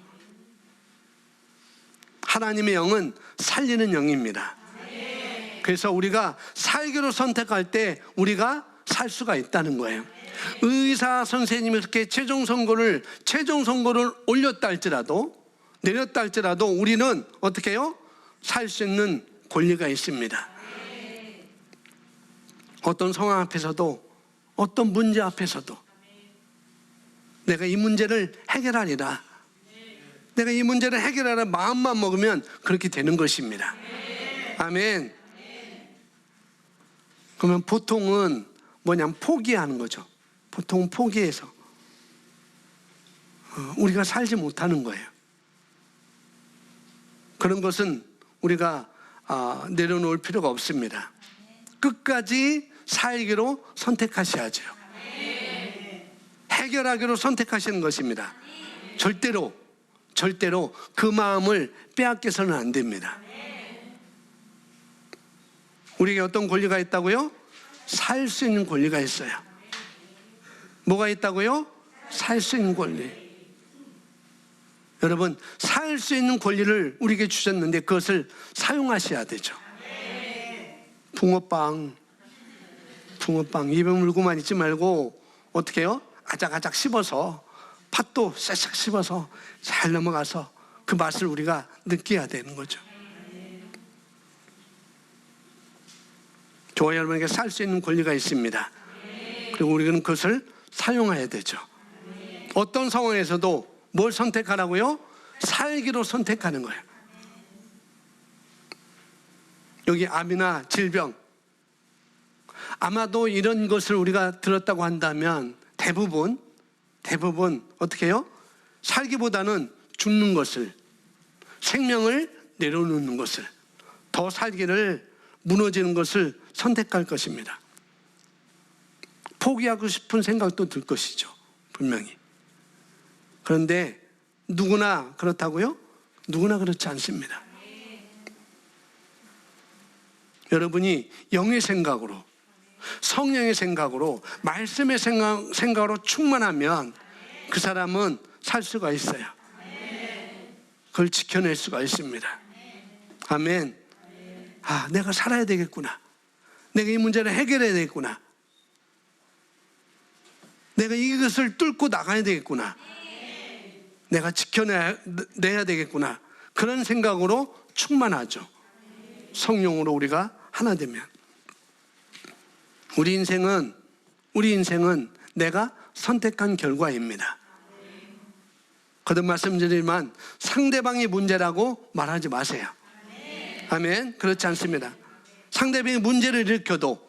하나님의 영은 살리는 영입니다. 그래서 우리가 살기로 선택할 때 우리가 살 수가 있다는 거예요. 의사 선생님이 이렇게 최종 선고를 올렸다 할지라도 내렸다 할지라도 우리는 어떻게 해요? 살 수 있는 권리가 있습니다. 어떤 상황 앞에서도 어떤 문제 앞에서도 내가 이 문제를 해결하리라, 내가 이 문제를 해결하라 마음만 먹으면 그렇게 되는 것입니다. 아멘. 그러면 보통은 뭐냐면 포기하는 거죠. 보통은 포기해서 우리가 살지 못하는 거예요. 그런 것은 우리가 내려놓을 필요가 없습니다. 끝까지 살기로 선택하셔야죠. 해결하기로 선택하시는 것입니다. 절대로 그 마음을 빼앗겨서는 안 됩니다. 우리에게 어떤 권리가 있다고요? 살 수 있는 권리가 있어요. 뭐가 있다고요? 살 수 있는 권리. 여러분, 살 수 있는 권리를 우리에게 주셨는데 그것을 사용하셔야 되죠. 붕어빵 입에 물고만 있지 말고 어떻게 해요? 아작아작 씹어서, 팥도 싹싹 씹어서 잘 넘어가서 그 맛을 우리가 느껴야 되는 거죠. 저와 여러분에게 살 수 있는 권리가 있습니다. 그리고 우리는 그것을 사용해야 되죠. 어떤 상황에서도 뭘 선택하라고요? 살기로 선택하는 거예요. 여기 암이나 질병, 아마도 이런 것을 우리가 들었다고 한다면 대부분 어떻게 해요? 살기보다는 죽는 것을, 생명을 내려놓는 것을, 더 살기를, 무너지는 것을 선택할 것입니다. 포기하고 싶은 생각도 들 것이죠, 분명히. 그런데 누구나 그렇다고요? 누구나 그렇지 않습니다. 여러분이 영의 생각으로, 성령의 생각으로, 말씀의 생각으로 충만하면 그 사람은 살 수가 있어요. 그걸 지켜낼 수가 있습니다. 아멘. 아, 내가 살아야 되겠구나. 내가 이 문제를 해결해야 되겠구나. 내가 이것을 뚫고 나가야 되겠구나. 내가 지켜내야 되겠구나. 그런 생각으로 충만하죠. 성령으로 우리가 하나 되면. 우리 인생은 내가 선택한 결과입니다. 거듭 말씀드리지만 상대방이 문제라고 말하지 마세요. 아멘. 그렇지 않습니다. 상대방이 문제를 일으켜도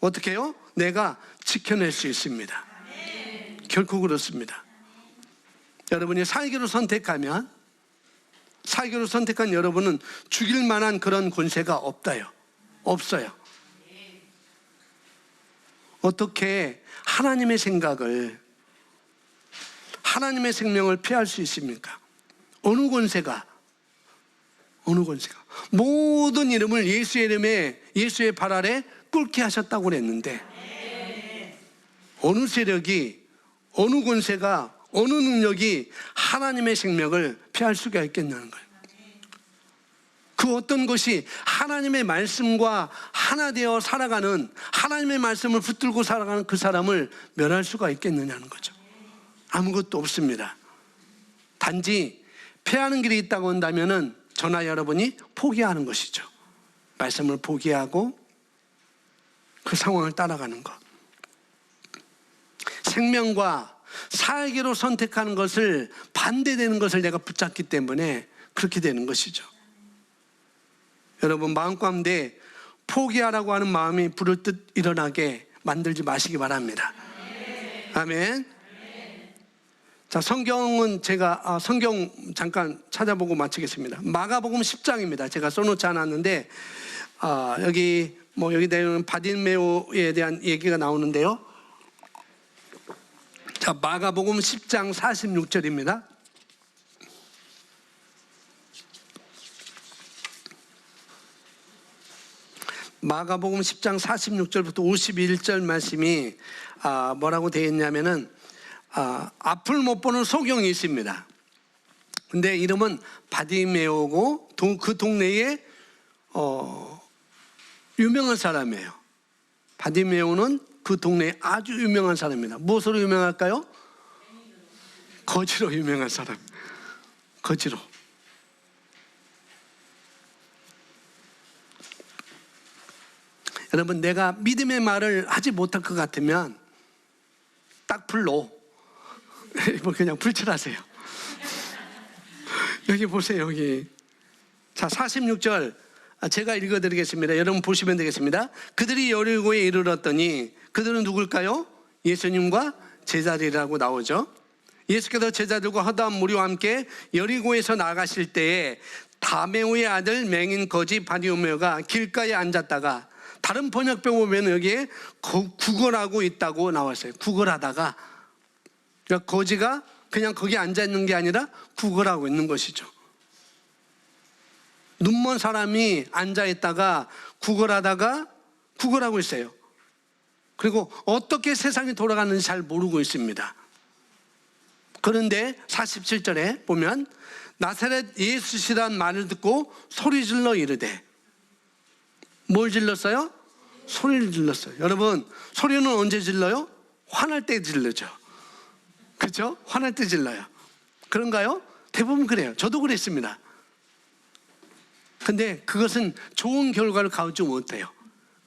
어떻게 해요? 내가 지켜낼 수 있습니다. 결코 그렇습니다. 여러분이 살기로 선택한 여러분은 죽일 만한 그런 권세가 없어요. 어떻게 하나님의 생각을, 하나님의 생명을 피할 수 있습니까? 어느 권세가 모든 이름을 예수의 이름에, 예수의 발 아래 꿇게 하셨다고 그랬는데 어느 세력이, 어느 권세가, 어느 능력이 하나님의 생명을 피할 수가 있겠냐는 거예요. 그 어떤 것이 하나님의 말씀과 하나 되어 살아가는, 하나님의 말씀을 붙들고 살아가는 그 사람을 멸할 수가 있겠느냐는 거죠. 아무것도 없습니다. 단지 패하는 길이 있다고 한다면은 저나 여러분이 포기하는 것이죠. 말씀을 포기하고 그 상황을 따라가는 것. 생명과 살기로 선택하는 것을, 반대되는 것을 내가 붙잡기 때문에 그렇게 되는 것이죠. 여러분, 마음 가운데 포기하라고 하는 마음이 부르듯 일어나게 만들지 마시기 바랍니다. 아멘. 자, 성경은 제가 성경 잠깐 찾아보고 마치겠습니다. 마가복음 10장입니다. 제가 써놓지 않았는데 여기 내용은 바디메오에 대한 얘기가 나오는데요. 자, 마가복음 10장 46절입니다. 마가복음 10장 46절부터 51절 말씀이 뭐라고 되어 있냐면은 앞을 못 보는 소경이 있습니다. 근데 이름은 바디메오고 그 동네에 유명한 사람이에요. 바디메오는 그 동네에 아주 유명한 사람입니다. 무엇으로 유명할까요? 거지로 유명한 사람. 거지로. 여러분, 내가 믿음의 말을 하지 못할 것 같으면 딱 불로 그냥 불칠하세요. 여기 보세요. 여기. 자, 46절 제가 읽어드리겠습니다. 여러분 보시면 되겠습니다. 그들이 여리고에 이르렀더니, 그들은 누굴까요? 예수님과 제자들이라고 나오죠. 예수께서 제자들과 허다한 무리와 함께 여리고에서 나가실 때에 다메오의 아들 맹인 거지 바디메오가 길가에 앉았다가, 다른 번역표 보면 여기에 구걸하고 있다고 나왔어요. 구걸하다가, 그러니까 거지가 그냥 거기 앉아 있는 게 아니라 구걸하고 있는 것이죠. 눈먼 사람이 앉아 있다가 구걸하고 있어요. 그리고 어떻게 세상이 돌아가는지 잘 모르고 있습니다. 그런데 47절에 보면 나사렛 예수시란 말을 듣고 소리질러 이르되, 뭘 질렀어요? 소리를 질렀어요. 여러분, 소리는 언제 질러요? 화날 때 질르죠. 그렇죠? 화날 때 질러요. 그런가요? 대부분 그래요. 저도 그랬습니다. 근데 그것은 좋은 결과를 가져오지 못해요.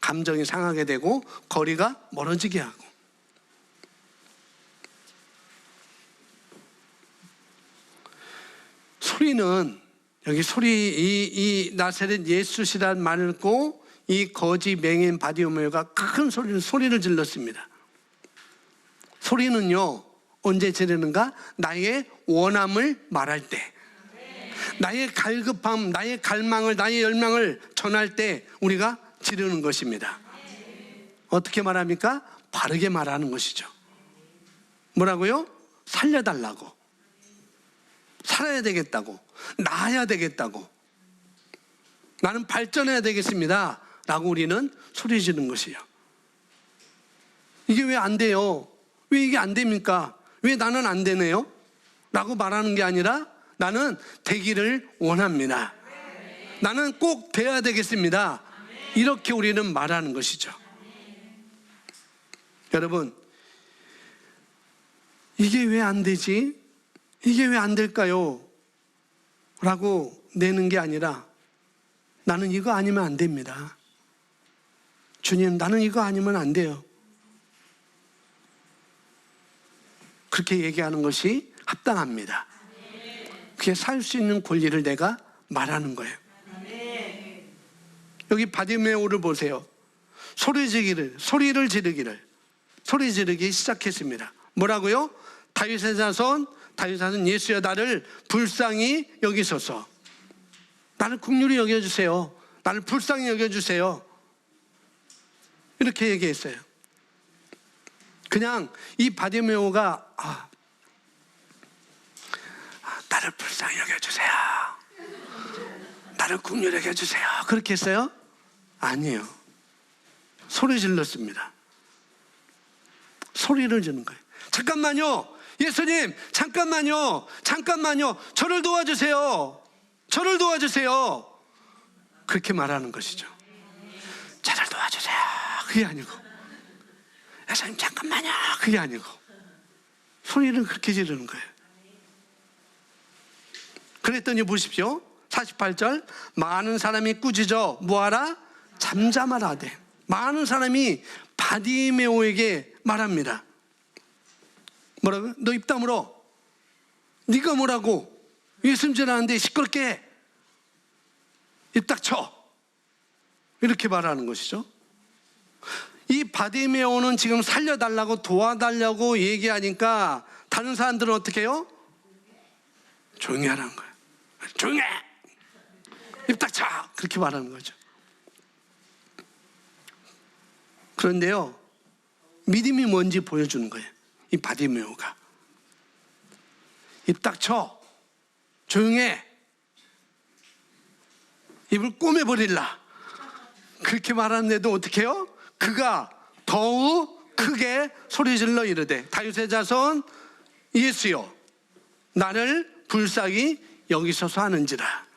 감정이 상하게 되고 거리가 멀어지게 하고. 소리는 여기 이 나사렛 예수시란 말을 듣고 이 거지 맹인 바디메오가 큰 소리를 질렀습니다. 소리는요 언제 지르는가? 나의 원함을 말할 때, 나의 갈급함, 나의 갈망을, 나의 열망을 전할 때 우리가 지르는 것입니다. 어떻게 말합니까? 바르게 말하는 것이죠. 뭐라고요? 살려달라고, 살아야 되겠다고, 나아야 되겠다고, 나는 발전해야 되겠습니다 라고 우리는 소리 지르는 것이에요. 이게 왜 안 돼요? 왜 이게 안 됩니까? 왜 나는 안 되네요? 라고 말하는 게 아니라 나는 되기를 원합니다. 나는 꼭 돼야 되겠습니다. 이렇게 우리는 말하는 것이죠. 여러분, 이게 왜 안 되지? 이게 왜 안 될까요? 라고 내는 게 아니라 나는 이거 아니면 안 됩니다. 주님, 나는 이거 아니면 안 돼요. 그렇게 얘기하는 것이 합당합니다. 그게 살 수 있는 권리를 내가 말하는 거예요. 여기 바디메오를 보세요. 소리를 지르기 시작했습니다. 뭐라고요? 다윗의 자손 예수여, 나를 불쌍히 여기소서. 나를 긍휼히 여겨주세요. 나를 불쌍히 여겨주세요. 이렇게 얘기했어요. 그냥 이 바디메오가 나를 불쌍히 여겨주세요, 나를 긍휼히 여겨주세요 그렇게 했어요? 아니에요. 소리 질렀습니다. 소리를 지르는 거예요. 잠깐만요, 예수님, 잠깐만요, 저를 도와주세요, 그렇게 말하는 것이죠. 저를 도와주세요 그게 아니고, 예수님 잠깐만요 그게 아니고, 소리를 그렇게 지르는 거예요. 그랬더니 보십시오, 48절, 많은 사람이 꾸짖어 뭐하라? 잠잠하라 하되. 많은 사람이 바디메오에게 말합니다. 뭐라고요? 너 입 다물어. 네가 뭐라고? 예수님 전하는데 시끄럽게 입 닥쳐. 이렇게 말하는 것이죠. 이 바디메오는 지금 살려달라고, 도와달라고 얘기하니까 다른 사람들은 어떻게 해요? 조용히 하라는 거예요. 조용히 해, 입 닥쳐, 그렇게 말하는 거죠. 그런데요, 믿음이 뭔지 보여주는 거예요. 이 바디메오가 입 닥쳐, 조용해, 입을 꼬매버릴라, 그렇게 말하는데도 어떻게 해요? 그가 더욱 크게 소리질러 이르되 다윗의 자손 예수여, 나를 불쌍히 여기소서 하는지라.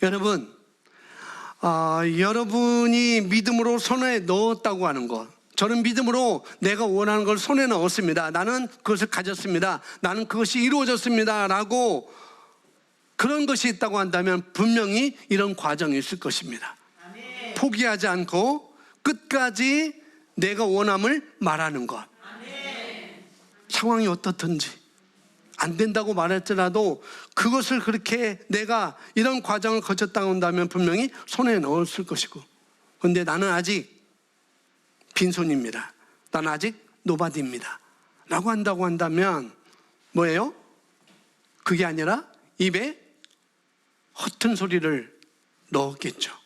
여러분, 여러분이 믿음으로 손에 넣었다고 하는 것, 저는 믿음으로 내가 원하는 걸 손에 넣었습니다, 나는 그것을 가졌습니다, 나는 그것이 이루어졌습니다 라고 그런 것이 있다고 한다면 분명히 이런 과정이 있을 것입니다. 포기하지 않고 끝까지 내가 원함을 말하는 것. 상황이 어떻든지 안 된다고 말했더라도 그것을 그렇게 내가 이런 과정을 거쳤다고 한다면 분명히 손에 넣었을 것이고, 그런데 나는 아직 빈손입니다, 나는 아직 노바디입니다 라고 한다고 한다면 뭐예요? 그게 아니라 입에 허튼 소리를 넣었겠죠.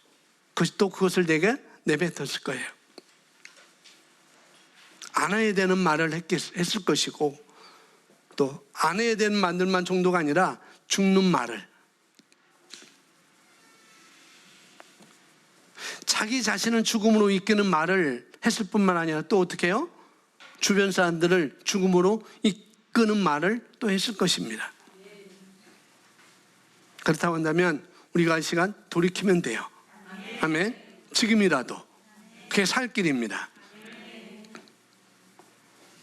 또 그것을 내게 내뱉었을 거예요. 안 해야 되는 말을 했을 것이고, 또 안 해야 되는 말들만 정도가 아니라 죽는 말을, 자기 자신을 죽음으로 이끄는 말을 했을 뿐만 아니라 또 어떻게 해요? 주변 사람들을 죽음으로 이끄는 말을 또 했을 것입니다. 그렇다고 한다면 우리가 이 시간 돌이키면 돼요. 아멘. 지금이라도 그게 살 길입니다.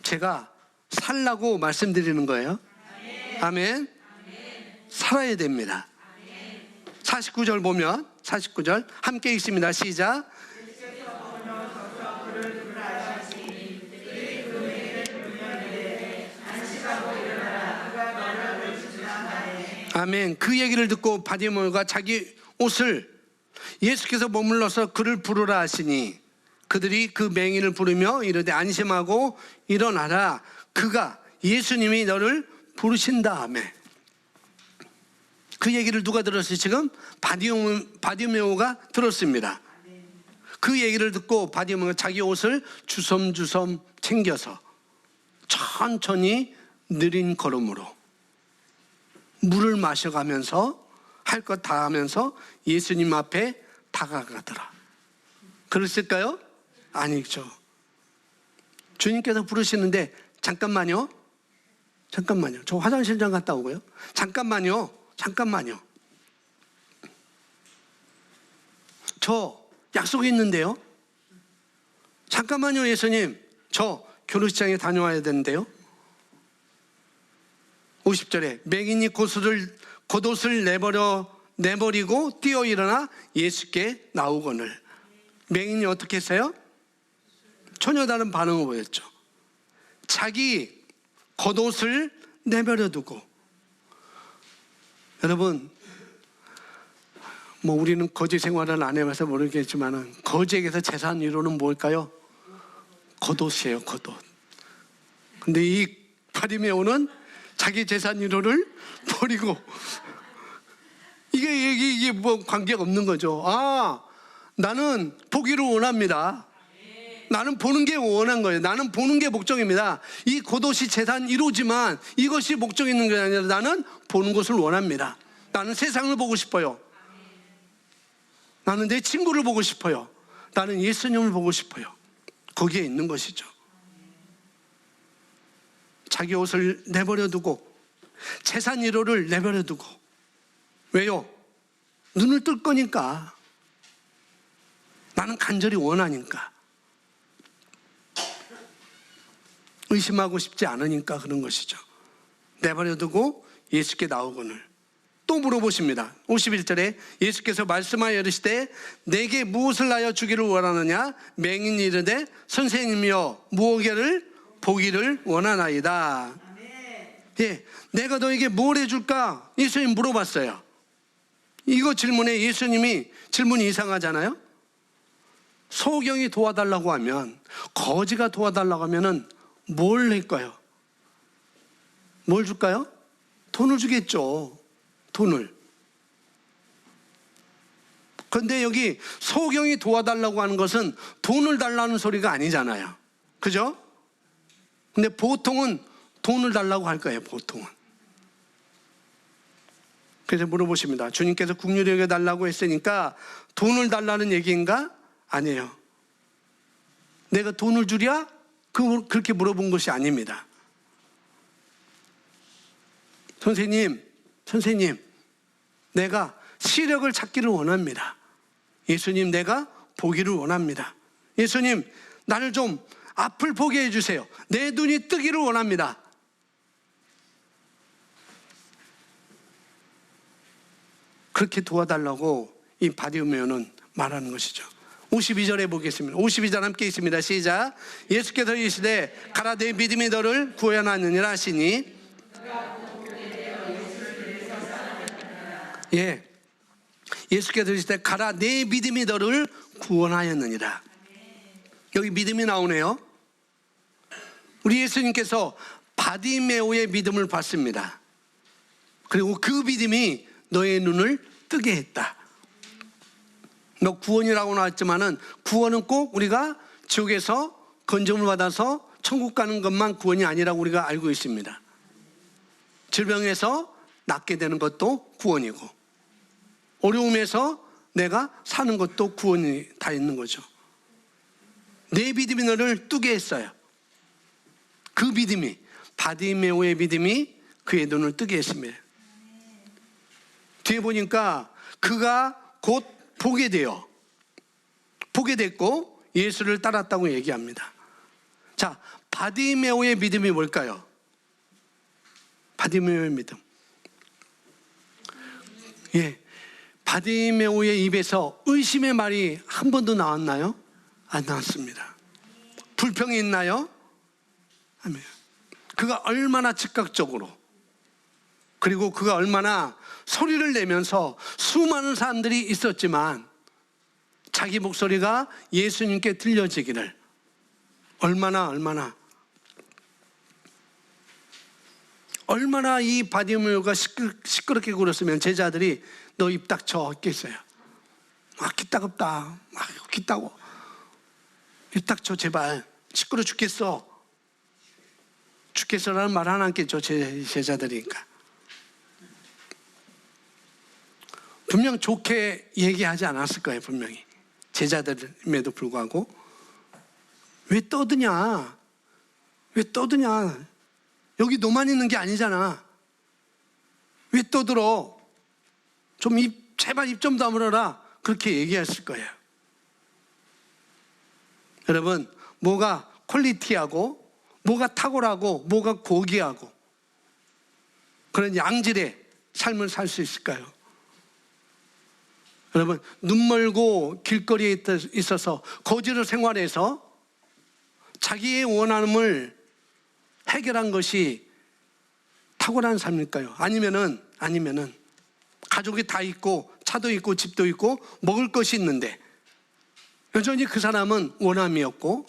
제가 살라고 말씀드리는 거예요. 아멘. 살아야 됩니다. 49절 보면 49절 함께 읽습니다. 시작. 아멘. 그 얘기를 듣고 바디메오가 자기 옷을, 예수께서 머물러서 그를 부르라 하시니 그들이 그 맹인을 부르며 이르되 안심하고 일어나라, 그가, 예수님이 너를 부르신다 하며. 그 얘기를 누가 들었어요? 지금 바디메오가 들었습니다. 그 얘기를 듣고 바디메오가 자기 옷을 주섬주섬 챙겨서 천천히 느린 걸음으로 물을 마셔가면서 할 것 다 하면서 예수님 앞에 다가가더라. 그랬을까요? 아니죠. 주님께서 부르시는데 잠깐만요. 저 화장실 좀 갔다 오고요. 잠깐만요. 저 약속이 있는데요. 잠깐만요, 예수님. 저 결혼식장에 다녀와야 되는데요. 50절에 맹인이 겉옷을 내버리고 뛰어 일어나 예수께 나오거늘. 맹인이 어떻게 했어요? 전혀 다른 반응을 보였죠. 자기 겉옷을 내버려 두고. 여러분, 우리는 거지 생활을 안 해봐서 모르겠지만 거지에게서 재산 1호는 뭘까요? 겉옷이에요, 겉옷. 근데 이 바디메오는 자기 재산 1호를 버리고, 이게 관계가 없는 거죠. 나는 보기를 원합니다. 나는 보는 게 원한 거예요. 나는 보는 게 목적입니다. 이 겉옷이 재산 1호지만 이것이 목적이 있는 게 아니라 나는 보는 것을 원합니다. 나는 세상을 보고 싶어요. 나는 내 친구를 보고 싶어요. 나는 예수님을 보고 싶어요. 거기에 있는 것이죠. 자기 옷을 내버려 두고, 재산 1호를 내버려 두고. 왜요? 눈을 뜰 거니까. 나는 간절히 원하니까. 의심하고 싶지 않으니까 그런 것이죠. 내버려 두고 예수께 나오거늘. 또 물어보십니다. 51절에 예수께서 말씀하여 이르시되 내게 무엇을 하여 주기를 원하느냐? 맹인이 이르되 선생님이여 무엇을 보기를 원하나이다. 예, 내가 너에게 뭘 해줄까? 예수님 물어봤어요. 이거 질문에 예수님이, 질문이 이상하잖아요. 소경이 도와달라고 하면, 거지가 도와달라고 하면은 뭘 할까요? 뭘 줄까요? 돈을 주겠죠. 돈을. 그런데 여기 소경이 도와달라고 하는 것은 돈을 달라는 소리가 아니잖아요. 그죠? 근데 보통은 돈을 달라고 할 거예요, 보통은. 그래서 물어보십니다. 주님께서 긍휼히 여겨 달라고 했으니까 돈을 달라는 얘기인가? 아니에요. 내가 돈을 주랴? 그렇게 물어본 것이 아닙니다. 선생님, 내가 시력을 찾기를 원합니다. 예수님, 내가 보기를 원합니다. 예수님, 나를 좀 앞을 보게 해주세요. 내 눈이 뜨기를 원합니다. 그렇게 도와달라고 이 바디메오는 말하는 것이죠. 52절에 보겠습니다. 52절 함께 있습니다. 시작. 예수께서 이르시되 가라, 내 믿음이 너를 구원하느니라 하시니. 예, 예수께서 이르시되 가라, 내 믿음이 너를 구원하였느니라. 여기 믿음이 나오네요. 우리 예수님께서 바디메오의 믿음을 봤습니다. 그리고 그 믿음이 너의 눈을 뜨게 했다. 구원이라고 나왔지만은 구원은 꼭 우리가 지옥에서 건져을 받아서 천국 가는 것만 구원이 아니라고 우리가 알고 있습니다. 질병에서 낫게 되는 것도 구원이고, 어려움에서 내가 사는 것도 구원이 다 있는 거죠. 내 믿음이 너를 뜨게 했어요. 그 믿음이, 바디메오의 믿음이 그의 눈을 뜨게 했습니다. 뒤에 보니까 그가 곧 보게 됐고 예수를 따랐다고 얘기합니다. 자, 바디메오의 믿음이 뭘까요? 바디메오의 믿음. 예, 바디메오의 입에서 의심의 말이 한 번도 나왔나요? 안 나왔습니다. 불평이 있나요? 아멘. 그가 얼마나 즉각적으로, 그리고 그가 얼마나 소리를 내면서 수많은 사람들이 있었지만 자기 목소리가 예수님께 들려지기를 얼마나 이 바디메오가 시끄럽게 굴었으면 제자들이 너 입 닥쳐 했겠어요. 귀 따갑다, 귀 따고, 입 닥쳐 제발, 시끄러 죽겠어라는 말 하나 했겠죠, 제자들이니까. 분명 좋게 얘기하지 않았을 거예요, 분명히. 제자들임에도 불구하고 왜 떠드냐, 여기 너만 있는 게 아니잖아, 왜 떠들어, 제발 입 좀 다물어라, 그렇게 얘기했을 거예요. 여러분, 뭐가 퀄리티하고 뭐가 탁월하고 뭐가 고귀하고 그런 양질의 삶을 살 수 있을까요? 여러분, 눈 멀고 길거리에 있어서 거지로 생활해서 자기의 원함을 해결한 것이 탁월한 삶일까요? 아니면은 가족이 다 있고 차도 있고 집도 있고 먹을 것이 있는데 여전히 그 사람은 원함이었고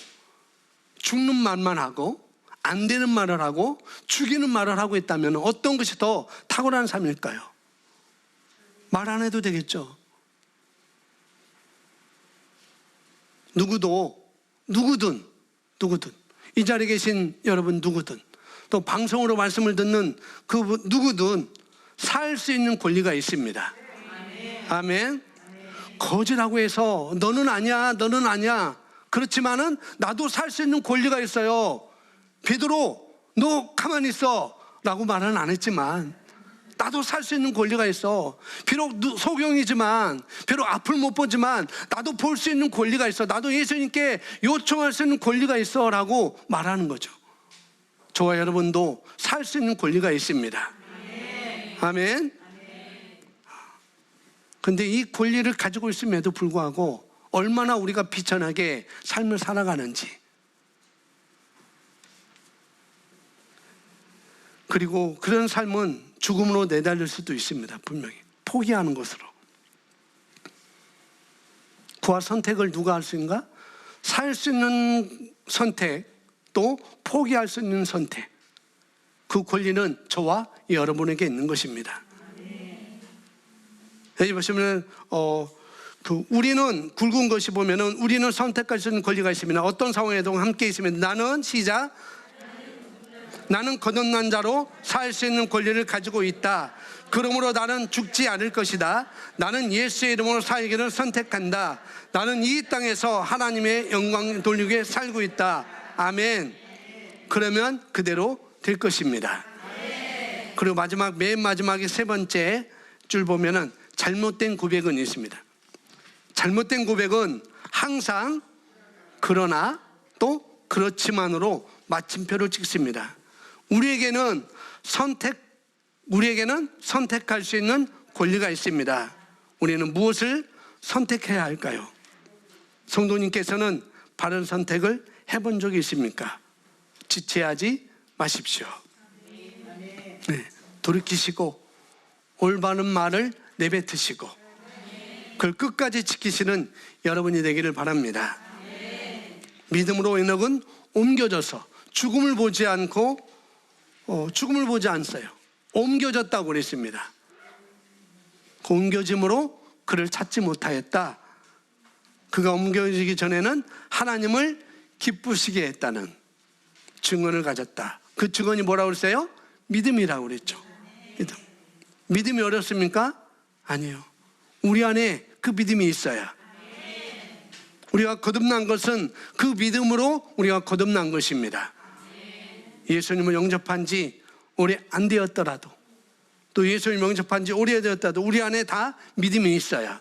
죽는 말만 하고 안 되는 말을 하고 죽이는 말을 하고 있다면 어떤 것이 더 탁월한 삶일까요? 말 안 해도 되겠죠. 누구든 이 자리에 계신 여러분, 누구든 또 방송으로 말씀을 듣는 그 누구든 살 수 있는 권리가 있습니다. 아멘. 거지라고 해서 너는 아니야 그렇지만은 나도 살 수 있는 권리가 있어요. 베드로, 너 가만히 있어 라고 말은 안 했지만 나도 살 수 있는 권리가 있어. 비록 소경이지만, 비록 앞을 못 보지만 나도 볼 수 있는 권리가 있어. 나도 예수님께 요청할 수 있는 권리가 있어 라고 말하는 거죠. 저와 여러분도 살 수 있는 권리가 있습니다. 아멘. 근데 이 권리를 가지고 있음에도 불구하고 얼마나 우리가 비천하게 삶을 살아가는지, 그리고 그런 삶은 죽음으로 내달릴 수도 있습니다. 분명히 포기하는 것으로. 그와 선택을 누가 할 수 있는가? 살 수 있는 선택, 또 포기할 수 있는 선택, 그 권리는 저와 여러분에게 있는 것입니다. 여기 보시면 우리는 굵은 것이 보면은 우리는 선택할 수 있는 권리가 있습니다. 어떤 상황에도 함께 있으면 나는 거듭난 자로 살 수 있는 권리를 가지고 있다. 그러므로 나는 죽지 않을 것이다. 나는 예수의 이름으로 살기를 선택한다. 나는 이 땅에서 하나님의 영광 돌리게 살고 있다. 아멘. 그러면 그대로 될 것입니다. 그리고 맨 마지막에 세 번째 줄 보면은 잘못된 고백은 있습니다. 잘못된 고백은 항상 그러나 또 그렇지만으로 마침표를 찍습니다. 우리에게는 선택할 수 있는 권리가 있습니다. 우리는 무엇을 선택해야 할까요? 성도님께서는 바른 선택을 해본 적이 있습니까? 지체하지 마십시오. 네, 돌이키시고 올바른 말을 내뱉으시고 그걸 끝까지 지키시는 여러분이 되기를 바랍니다. 믿음으로 에녹은 옮겨져서 죽음을 보지 않았어요. 옮겨졌다고 그랬습니다. 그 옮겨짐으로 그를 찾지 못하였다. 그가 옮겨지기 전에는 하나님을 기쁘시게 했다는 증언을 가졌다. 그 증언이 뭐라고 그랬어요? 믿음이라고 그랬죠. 믿음이 어렵습니까? 아니요. 우리 안에 그 믿음이 있어야. 우리가 거듭난 것은 그 믿음으로 우리가 거듭난 것입니다. 예수님을 영접한 지 오래 안 되었더라도, 또 예수님을 영접한 지 오래되었더라도 우리 안에 다 믿음이 있어야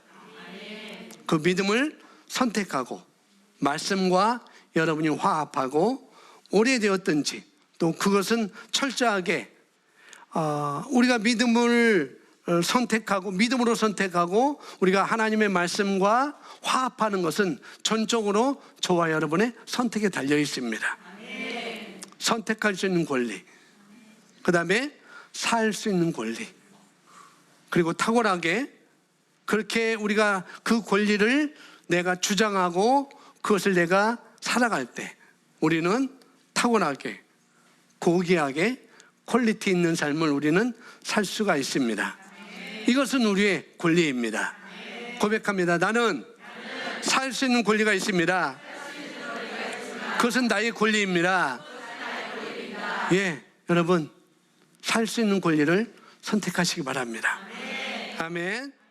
그 믿음을 선택하고 말씀과 여러분이 화합하고 오래되었든지, 또 그것은 철저하게 우리가 믿음을 선택하고 믿음으로 선택하고 우리가 하나님의 말씀과 화합하는 것은 전적으로 저와 여러분의 선택에 달려 있습니다. 선택할 수 있는 권리, 그 다음에 살 수 있는 권리, 그리고 탁월하게 그렇게 우리가 그 권리를 내가 주장하고 그것을 내가 살아갈 때 우리는 탁월하게 고귀하게 퀄리티 있는 삶을 우리는 살 수가 있습니다. 이것은 우리의 권리입니다. 고백합니다. 나는 살 수 있는 권리가 있습니다. 그것은 나의 권리입니다. 예, 여러분 살 수 있는 권리를 선택하시기 바랍니다. 아멘.